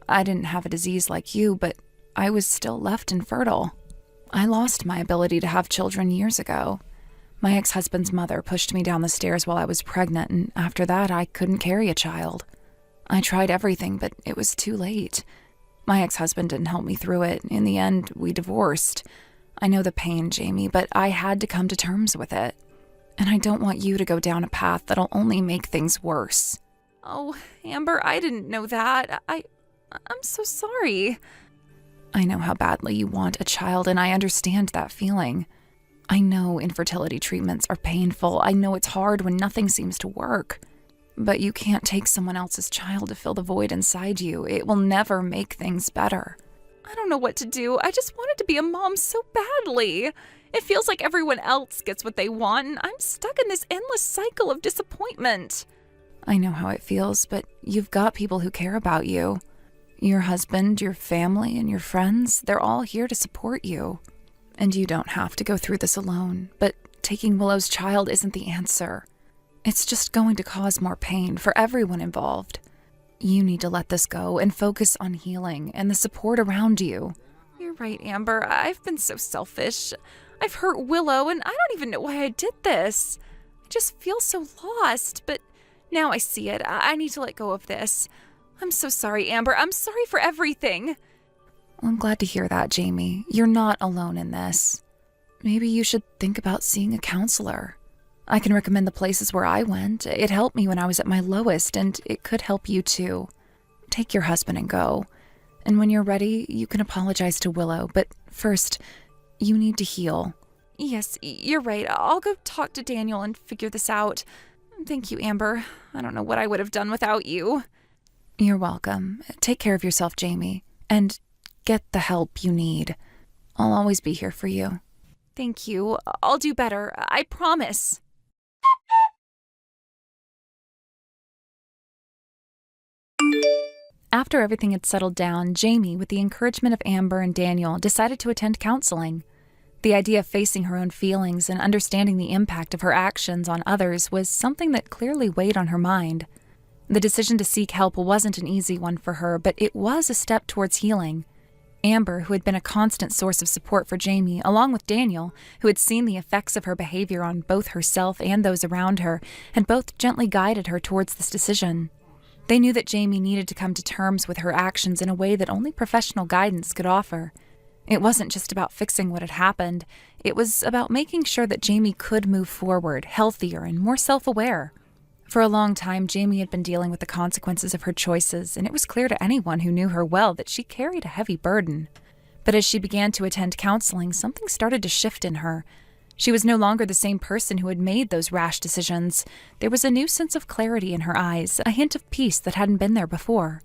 B: I didn't have a disease like you, but I was still left infertile. I lost my ability to have children years ago. My ex-husband's mother pushed me down the stairs while I was pregnant, and after that, I couldn't carry a child. I tried everything, but it was too late. My ex-husband didn't help me through it. In the end, we divorced. I know the pain, Jamie, but I had to come to terms with it. And I don't want you to go down a path that'll only make things worse.
C: Oh, Amber, I didn't know that. I'm so sorry.
B: I know how badly you want a child, and I understand that feeling. I know infertility treatments are painful. I know it's hard when nothing seems to work. But you can't take someone else's child to fill the void inside you. It will never make things better.
C: I don't know what to do. I just wanted to be a mom so badly. It feels like everyone else gets what they want, and I'm stuck in this endless cycle of disappointment.
B: I know how it feels, but you've got people who care about you. Your husband, your family, and your friends, they're all here to support you. And you don't have to go through this alone, but taking Willow's child isn't the answer. It's just going to cause more pain for everyone involved. You need to let this go and focus on healing and the support around you.
C: You're right, Amber. I've been so selfish. I've hurt Willow, and I don't even know why I did this. I just feel so lost, but now I see it. I need to let go of this. I'm so sorry, Amber. I'm sorry for everything.
B: I'm glad to hear that, Jamie. You're not alone in this. Maybe you should think about seeing a counselor. I can recommend the places where I went. It helped me when I was at my lowest, and it could help you too. Take your husband and go. And when you're ready, you can apologize to Willow, but first, you need to heal.
C: Yes, you're right. I'll go talk to Daniel and figure this out. Thank you, Amber. I don't know what I would have done without you.
B: You're welcome. Take care of yourself, Jamie, and get the help you need. I'll always be here for you.
C: Thank you. I'll do better. I promise.
B: After everything had settled down, Jamie, with the encouragement of Amber and Daniel, decided to attend counseling. The idea of facing her own feelings and understanding the impact of her actions on others was something that clearly weighed on her mind. The decision to seek help wasn't an easy one for her, but it was a step towards healing. Amber, who had been a constant source of support for Jamie, along with Daniel, who had seen the effects of her behavior on both herself and those around her, had both gently guided her towards this decision. They knew that Jamie needed to come to terms with her actions in a way that only professional guidance could offer. It wasn't just about fixing what had happened. It was about making sure that Jamie could move forward, healthier and more self-aware. For a long time, Jamie had been dealing with the consequences of her choices, and it was clear to anyone who knew her well that she carried a heavy burden. But as she began to attend counseling, something started to shift in her. She was no longer the same person who had made those rash decisions. There was a new sense of clarity in her eyes, a hint of peace that hadn't been there before.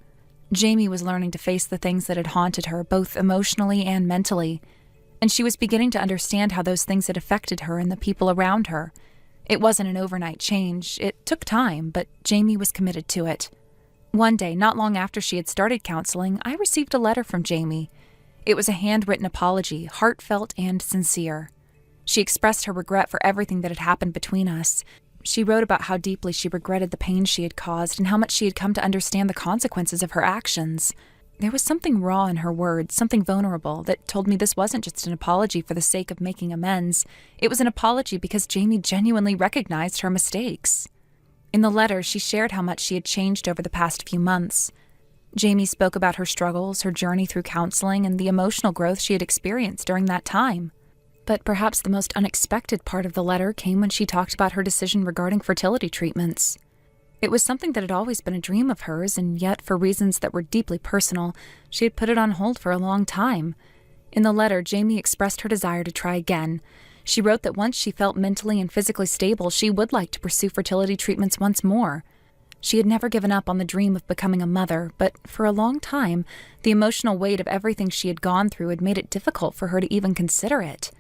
B: Jamie was learning to face the things that had haunted her, both emotionally and mentally. And she was beginning to understand how those things had affected her and the people around her. It wasn't an overnight change. It took time, but Jamie was committed to it. One day, not long after she had started counseling, I received a letter from Jamie. It was a handwritten apology, heartfelt and sincere. She expressed her regret for everything that had happened between us. She wrote about how deeply she regretted the pain she had caused and how much she had come to understand the consequences of her actions. There was something raw in her words, something vulnerable, that told me this wasn't just an apology for the sake of making amends. It was an apology because Jamie genuinely recognized her mistakes. In the letter, she shared how much she had changed over the past few months. Jamie spoke about her struggles, her journey through counseling, and the emotional growth she had experienced during that time. But perhaps the most unexpected part of the letter came when she talked about her decision regarding fertility treatments. It was something that had always been a dream of hers, and yet, for reasons that were deeply personal, she had put it on hold for a long time. In the letter, Jamie expressed her desire to try again. She wrote that once she felt mentally and physically stable, she would like to pursue fertility treatments once more. She had never given up on the dream of becoming a mother, but for a long time, the emotional weight of everything she had gone through had made it difficult for her to even consider it.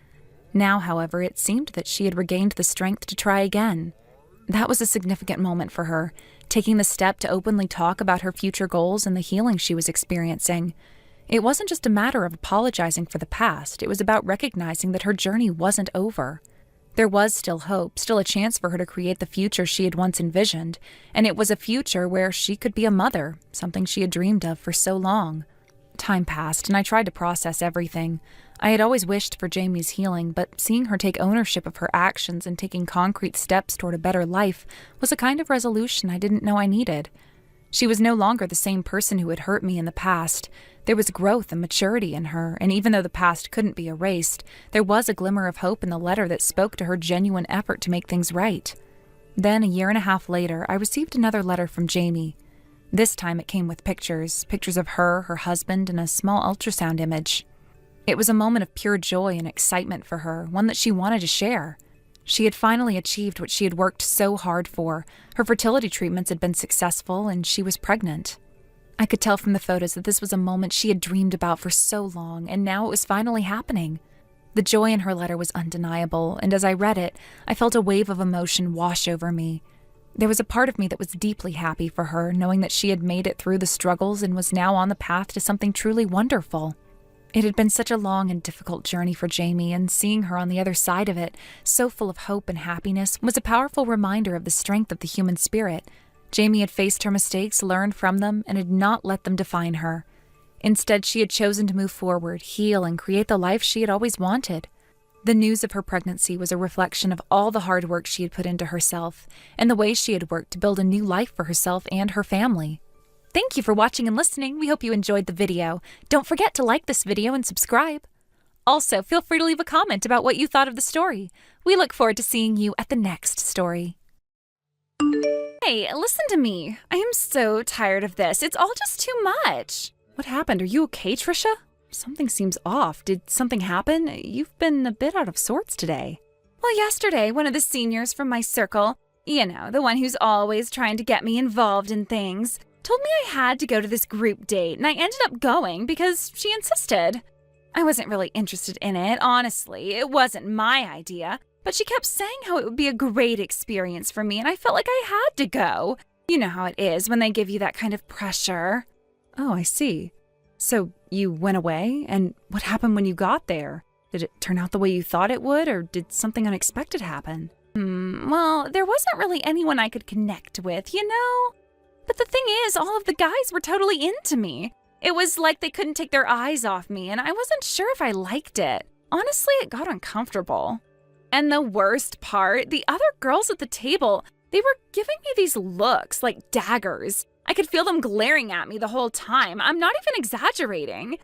B: Now, however, it seemed that she had regained the strength to try again. That was a significant moment for her, taking the step to openly talk about her future goals and the healing she was experiencing. It wasn't just a matter of apologizing for the past, it was about recognizing that her journey wasn't over. There was still hope, still a chance for her to create the future she had once envisioned, and it was a future where she could be a mother, something she had dreamed of for so long. Time passed, and I tried to process everything. I had always wished for Jamie's healing, but seeing her take ownership of her actions and taking concrete steps toward a better life was a kind of resolution I didn't know I needed. She was no longer the same person who had hurt me in the past. There was growth and maturity in her, and even though the past couldn't be erased, there was a glimmer of hope in the letter that spoke to her genuine effort to make things right. Then, a year and a half later, I received another letter from Jamie. This time it came with pictures of her husband, and a small ultrasound image. It was a moment of pure joy and excitement for her, one that she wanted to share. She had finally achieved what she had worked so hard for. Her fertility treatments had been successful, and she was pregnant. I could tell from the photos that this was a moment she had dreamed about for so long, and now it was finally happening. The joy in her letter was undeniable, and as I read it, I felt a wave of emotion wash over me. There was a part of me that was deeply happy for her, knowing that she had made it through the struggles and was now on the path to something truly wonderful. It had been such a long and difficult journey for Jamie, and seeing her on the other side of it, so full of hope and happiness, was a powerful reminder of the strength of the human spirit. Jamie had faced her mistakes, learned from them, and had not let them define her. Instead, she had chosen to move forward, heal, and create the life she had always wanted. The news of her pregnancy was a reflection of all the hard work she had put into herself, and the way she had worked to build a new life for herself and her family. Thank you for watching and listening. We hope you enjoyed the video. Don't forget to like this video and subscribe. Also, feel free to leave a comment about what you thought of the story. We look forward to seeing you at the next story.
C: Hey, listen to me. I am so tired of this. It's all just too much.
B: What happened? Are you okay, Trisha? Something seems off. Did something happen? You've been a bit out of sorts today.
C: Well, yesterday, one of the seniors from my circle, the one who's always trying to get me involved in things, told me I had to go to this group date, and I ended up going because she insisted. I wasn't really interested in it, honestly. It wasn't my idea, but she kept saying how it would be a great experience for me, and I felt like I had to go. You know how it is when they give you that kind of pressure.
B: Oh, I see. So you went away, and what happened when you got there? Did it turn out the way you thought it would, or did something unexpected happen?
C: Well, there wasn't really anyone I could connect with, But the thing is, all of the guys were totally into me. It was like they couldn't take their eyes off me, and I wasn't sure if I liked it. Honestly, it got uncomfortable. And the worst part, the other girls at the table, they were giving me these looks like daggers. I could feel them glaring at me the whole time. I'm not even exaggerating.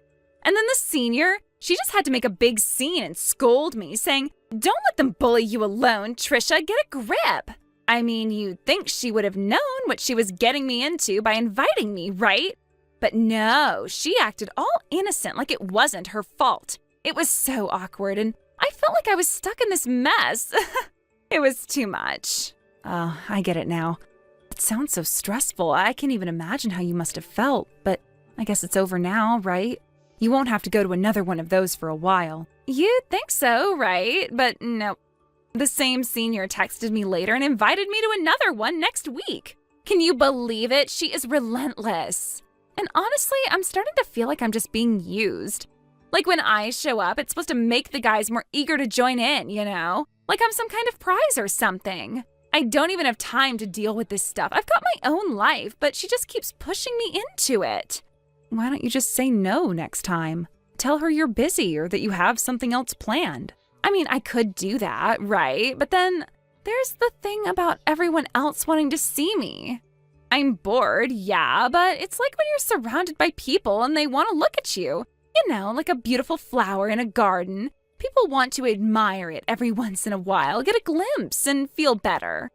C: And then the senior, she just had to make a big scene and scold me, saying, "Don't let them bully you alone, Trisha, get a grip." I mean, you'd think she would have known what she was getting me into by inviting me, right? But no, she acted all innocent, like it wasn't her fault. It was so awkward, and I felt like I was stuck in this mess. It was too much.
B: Oh, I get it now. It sounds so stressful. I can't even imagine how you must have felt, but I guess it's over now, right? You won't have to go to another one of those for a while.
C: You'd think so, right? But no. The same senior texted me later and invited me to another one next week. Can you believe it? She is relentless. And honestly, I'm starting to feel like I'm just being used. Like when I show up, it's supposed to make the guys more eager to join in, Like I'm some kind of prize or something. I don't even have time to deal with this stuff. I've got my own life, but she just keeps pushing me into it.
B: why don't you just say no next time? Tell her you're busy or that you have something else planned. I mean, I could do that, right? But then there's the thing about everyone else wanting to see me. I'm bored, yeah, but it's like when you're surrounded by people and they want to look at you. You know, like a beautiful flower in a garden. People want to admire it every once in a while, get a glimpse, and feel better.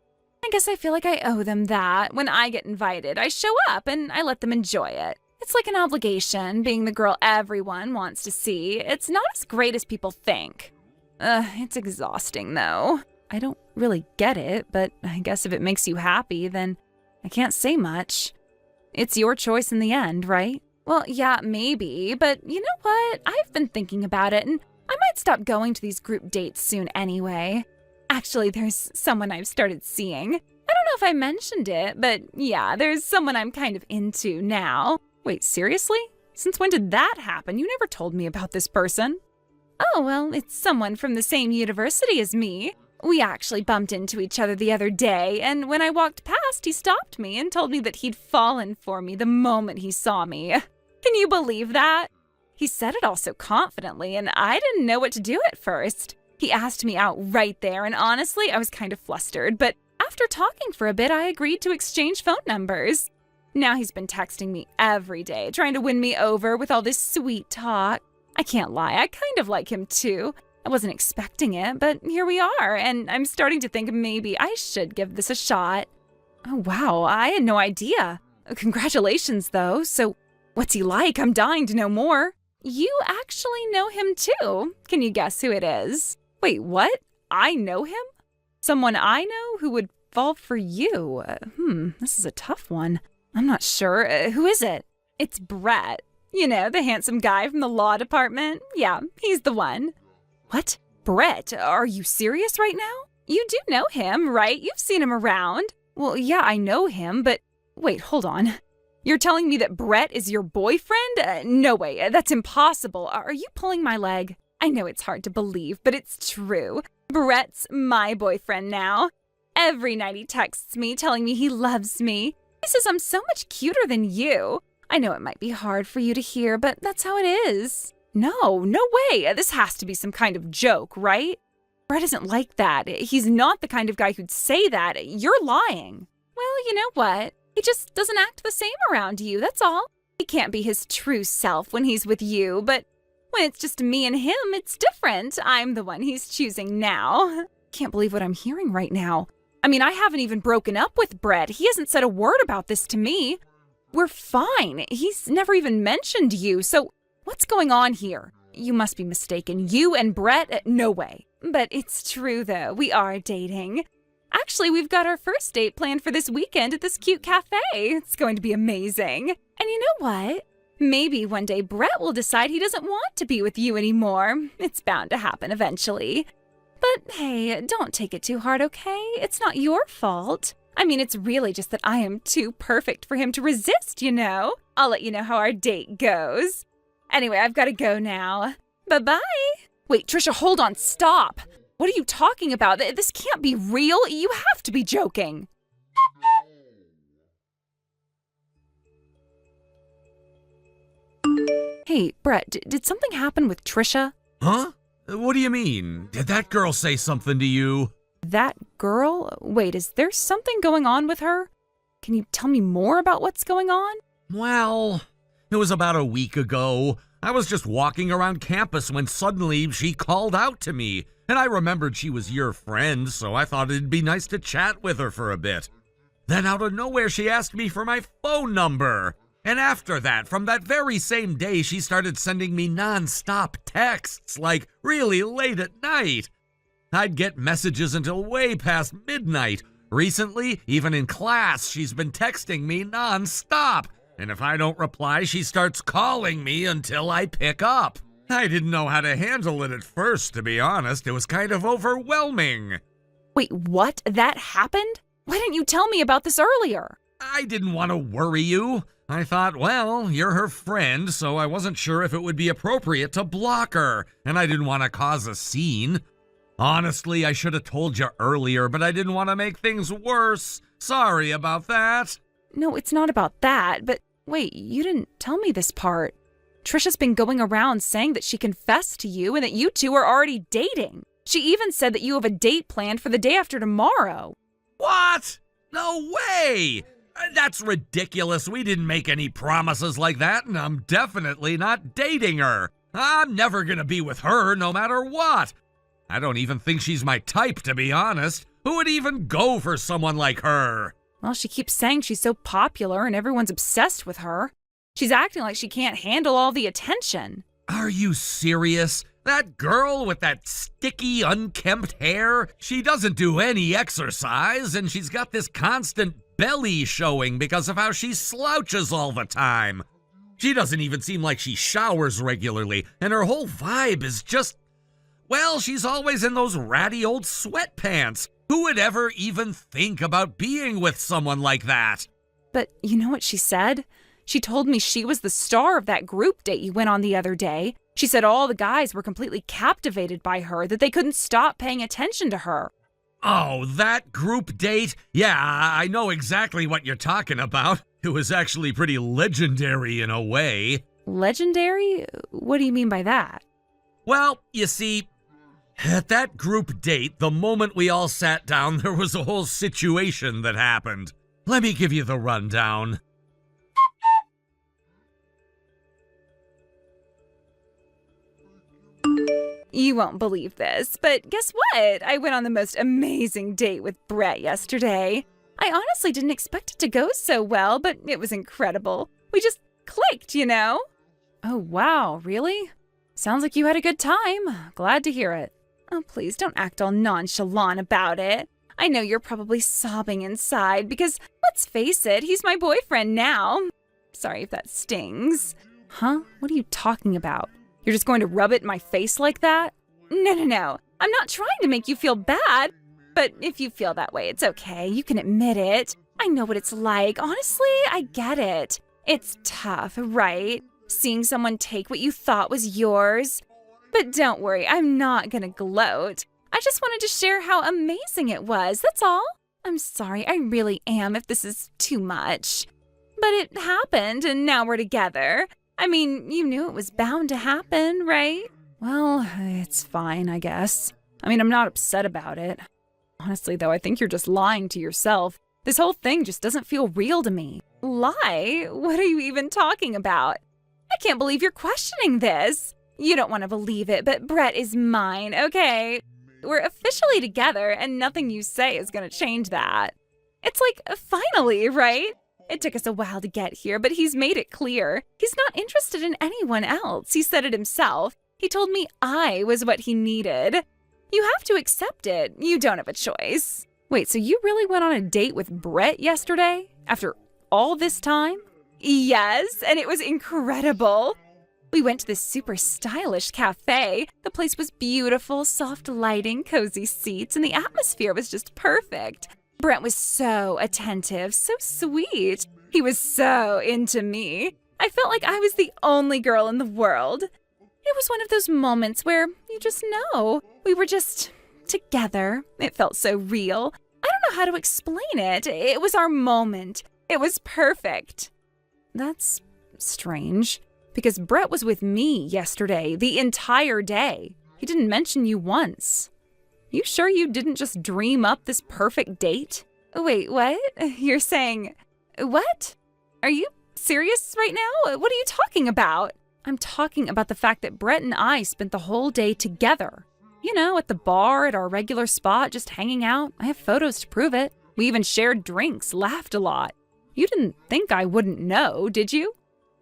B: I guess I feel like I owe them that. When I get invited, I show up and I let them enjoy it. It's like an obligation, being the girl everyone wants to see. It's not as great as people think. It's exhausting, though. I don't really get it, but I guess if it makes you happy, then I can't say much. It's your choice in the end, right? Well, yeah, maybe, but you know what? I've been thinking about it, and I might stop going to these group dates soon anyway. Actually, there's someone I've started seeing. I don't know if I mentioned it, but yeah, there's someone I'm kind of into now. Wait, seriously? Since when did that happen? You never told me about this person. Oh, well, it's someone from the same university as me. We actually bumped into each other the other day, and when I walked past, he stopped me and told me that he'd fallen for me the moment he saw me. Can you believe that? He said it all so confidently, and I didn't know what to do at first. He asked me out right there, and honestly, I was kind of flustered, but after talking for a bit, I agreed to exchange phone numbers. Now he's been texting me every day, trying to win me over with all this sweet talk. I can't lie, I kind of like him too. I wasn't expecting it, but here we are, and I'm starting to think maybe I should give this a shot. Oh wow, I had no idea. Congratulations though. So what's he like? I'm dying to know more. You actually know him too. Can you guess who it is? Wait, what? I know him? Someone I know who would fall for you? This is a tough one. I'm not sure. Who is it? It's Brett. You know, the handsome guy from the law department. Yeah, he's the one. What? Brett, are you serious right now? You do know him, right? You've seen him around. Well, yeah, I know him, but wait, hold on. You're telling me that Brett is your boyfriend? No way, that's impossible. Are you pulling my leg? I know it's hard to believe, but it's true. Brett's my boyfriend now. Every night he texts me telling me he loves me. He says I'm so much cuter than you. I know it might be hard for you to hear, but that's how it is. No way. This has to be some kind of joke, right? Brett isn't like that. He's not the kind of guy who'd say that. You're lying. Well, you know what? He just doesn't act the same around you, that's all. He can't be his true self when he's with you, but when it's just me and him, it's different. I'm the one he's choosing now. Can't believe what I'm hearing right now. I mean, I haven't even broken up with Brett. He hasn't said a word about this to me. We're fine. He's never even mentioned you, so what's going on here? You must be mistaken. You and Brett? No way. But it's true, though. We are dating. Actually, we've got our first date planned for this weekend at this cute cafe. It's going to be amazing. And you know what? Maybe one day Brett will decide he doesn't want to be with you anymore. It's bound to happen eventually. But hey, don't take it too hard, okay? It's not your fault. I mean, it's really just that I am too perfect for him to resist, you know? I'll let you know how our date goes. Anyway, I've got to go now. Bye-bye. Wait, Trisha, hold on. Stop. What are you talking about? This can't be real. You have to be joking. Hey, Brett, did something happen with Trisha?
A: Huh? What do you mean? Did that girl say something to you?
B: That girl? Wait, is there something going on with her? Can you tell me more about what's going on?
A: Well, it was about a week ago. I was just walking around campus when suddenly she called out to me, and I remembered she was your friend, so I thought it'd be nice to chat with her for a bit. Then out of nowhere, she asked me for my phone number. And after that, from that very same day, she started sending me non-stop texts, like really late at night. I'd get messages until way past midnight. Recently, even in class, she's been texting me non-stop. And if I don't reply, she starts calling me until I pick up. I didn't know how to handle it at first, to be honest. It was kind of overwhelming.
B: Wait, what? That happened? Why didn't you tell me about this earlier?
A: I didn't want to worry you. I thought, well, you're her friend, so I wasn't sure if it would be appropriate to block her, and I didn't want to cause a scene. Honestly, I should have told you earlier, but I didn't want to make things worse. Sorry about that.
B: No, it's not about that, but Wait, you didn't tell me this part. Trisha's been going around saying that she confessed to you and that you two are already dating. She even said that you have a date planned for the day after tomorrow.
A: What? No way! That's ridiculous. We didn't make any promises like that, and I'm definitely not dating her. I'm never gonna be with her no matter what. I don't even think she's my type, to be honest. Who would even go for someone like her?
B: Well, she keeps saying she's so popular and everyone's obsessed with her. She's acting like she can't handle all the attention.
A: Are you serious? That girl with that sticky, unkempt hair, she doesn't do any exercise, and she's got this constant belly showing because of how she slouches all the time. She doesn't even seem like she showers regularly, and her whole vibe is just, well, she's always in those ratty old sweatpants. Who would ever even think about being with someone like that?
B: But you know what she said? She told me she was the star of that group date you went on the other day. She said all the guys were completely captivated by her, that they couldn't stop paying attention to her.
A: Oh, that group date? Yeah, I know exactly what you're talking about. It was actually pretty legendary in a way.
B: Legendary? What do you mean by that?
A: Well, you see, at that group date, the moment we all sat down, there was a whole situation that happened. Let me give you the rundown.
C: You won't believe this, but guess what? I went on the most amazing date with Brett yesterday. I honestly didn't expect it to go so well, but it was incredible. We just clicked, you know?
B: Oh, wow, really? Sounds like you had a good time. Glad to hear it.
C: Oh, please don't act all nonchalant about it. I know you're probably sobbing inside because, let's face it, he's my boyfriend now. Sorry if that stings.
B: Huh? What are you talking about? You're just going to rub it in my face like that?
C: No. I'm not trying to make you feel bad. But if you feel that way, it's okay. You can admit it. I know what it's like. Honestly, I get it. It's tough, right? Seeing someone take what you thought was yours. But don't worry, I'm not gonna gloat. I just wanted to share how amazing it was, that's all. I'm sorry, I really am if this is too much. But it happened, and now we're together. I mean, you knew it was bound to happen, right?
B: Well, it's fine, I guess. I mean, I'm not upset about it. Honestly, though, I think you're just lying to yourself. This whole thing just doesn't feel real to me.
C: Lie? What are you even talking about? I can't believe you're questioning this. You don't want to believe it, but Brett is mine, okay? We're officially together, and nothing you say is going to change that. It's like, finally, right? It took us a while to get here, but he's made it clear. He's not interested in anyone else. He said it himself. He told me I was what he needed. You have to accept it. You don't have a choice.
B: Wait, so you really went on a date with Brett yesterday? After all this time?
C: Yes, and it was incredible. We went to this super stylish cafe. The place was beautiful, soft lighting, cozy seats, and the atmosphere was just perfect. Brent was so attentive, so sweet. He was so into me. I felt like I was the only girl in the world. It was one of those moments where you just know. We were just together. It felt so real. I don't know how to explain it. It was our moment. It was perfect.
B: That's strange, because Brett was with me yesterday, the entire day. He didn't mention you once. You sure you didn't just dream up this perfect date?
C: Wait, what? You're saying, what? Are you serious right now? What are you talking about?
B: I'm talking about the fact that Brett and I spent the whole day together. You know, at the bar, at our regular spot, just hanging out. I have photos to prove it. We even shared drinks, laughed a lot. You didn't think I wouldn't know, did you?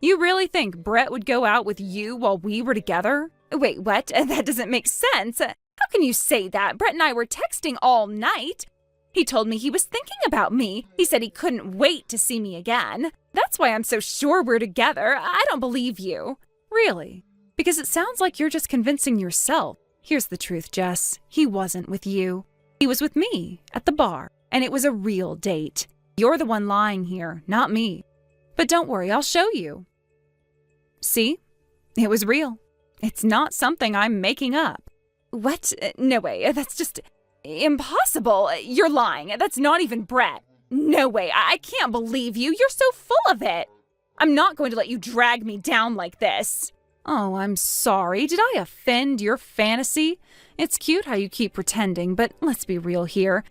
B: You really think Brett would go out with you while we were together?
C: Wait, what? That doesn't make sense. How can you say that? Brett and I were texting all night. He told me he was thinking about me. He said he couldn't wait to see me again. That's why I'm so sure we're together. I don't believe you.
B: Really? Because it sounds like you're just convincing yourself. Here's the truth, Jess. He wasn't with you. He was with me at the bar, and it was a real date. You're the one lying here, not me. But don't worry, I'll show you. See? It was real. It's not something I'm making up.
C: What? No way. That's just impossible. You're lying. That's not even Brett. No way. I can't believe you. You're so full of it. I'm not going to let you drag me down like this.
B: Oh, I'm sorry. Did I offend your fantasy? It's cute how you keep pretending, but let's be real here.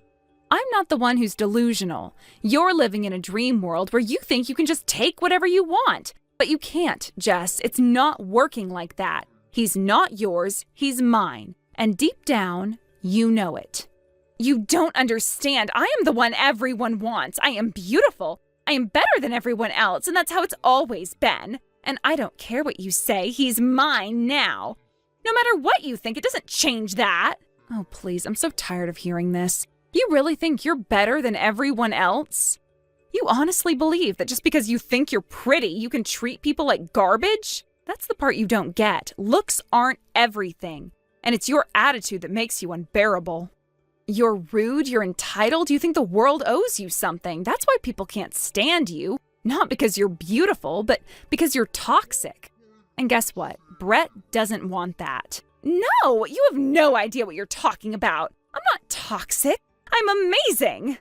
B: I'm not the one who's delusional. You're living in a dream world where you think you can just take whatever you want. But you can't, Jess. It's not working like that. He's not yours, he's mine. And deep down, you know it.
C: You don't understand. I am the one everyone wants. I am beautiful. I am better than everyone else, and that's how it's always been. And I don't care what you say. He's mine now. No matter what you think, it doesn't change that.
B: Oh, please, I'm so tired of hearing this. You really think you're better than everyone else? You honestly believe that just because you think you're pretty, you can treat people like garbage? That's the part you don't get. Looks aren't everything. And it's your attitude that makes you unbearable. You're rude, you're entitled, you think the world owes you something. That's why people can't stand you. Not because you're beautiful, but because you're toxic. And guess what? Brett doesn't want that.
C: No, you have no idea what you're talking about. I'm not toxic. I'm amazing.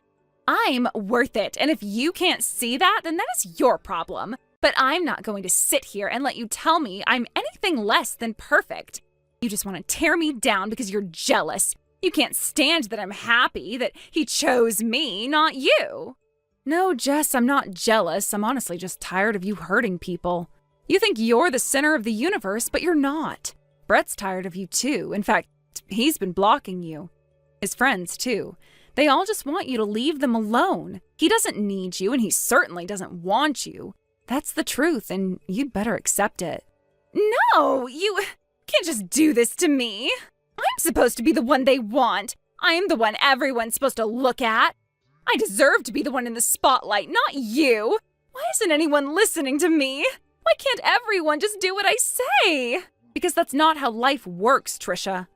C: I'm worth it, and if you can't see that, then that is your problem. But I'm not going to sit here and let you tell me I'm anything less than perfect. You just want to tear me down because you're jealous. You can't stand that I'm happy that he chose me, not you.
B: No, Jess, I'm not jealous. I'm honestly just tired of you hurting people. You think you're the center of the universe, but you're not. Brett's tired of you too. In fact, he's been blocking you. His friends too. They all just want you to leave them alone. He doesn't need you, and he certainly doesn't want you. That's the truth, and you'd better accept it.
C: No, you can't just do this to me. I'm supposed to be the one they want. I'm the one everyone's supposed to look at. I deserve to be the one in the spotlight, not you. Why isn't anyone listening to me? Why can't everyone just do what I say?
B: Because that's not how life works, Trisha.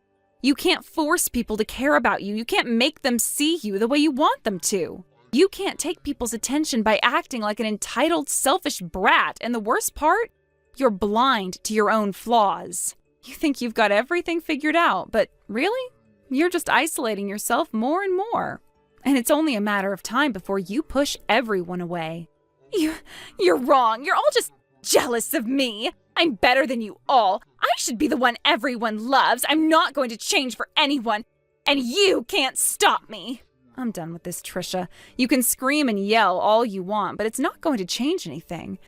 B: You can't force people to care about you. You can't make them see you the way you want them to. You can't take people's attention by acting like an entitled, selfish brat. And the worst part? You're blind to your own flaws. You think you've got everything figured out, but really? You're just isolating yourself more and more. And it's only a matter of time before you push everyone away.
C: You're wrong. You're all just jealous of me. I'm better than you all. I should be the one everyone loves. I'm not going to change for anyone, and you can't stop me.
B: I'm done with this, Trisha. You can scream and yell all you want, but it's not going to change anything.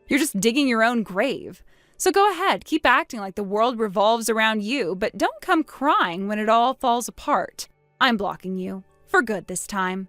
B: You're just digging your own grave. So go ahead, keep acting like the world revolves around you, but don't come crying when it all falls apart. I'm blocking you. For good this time.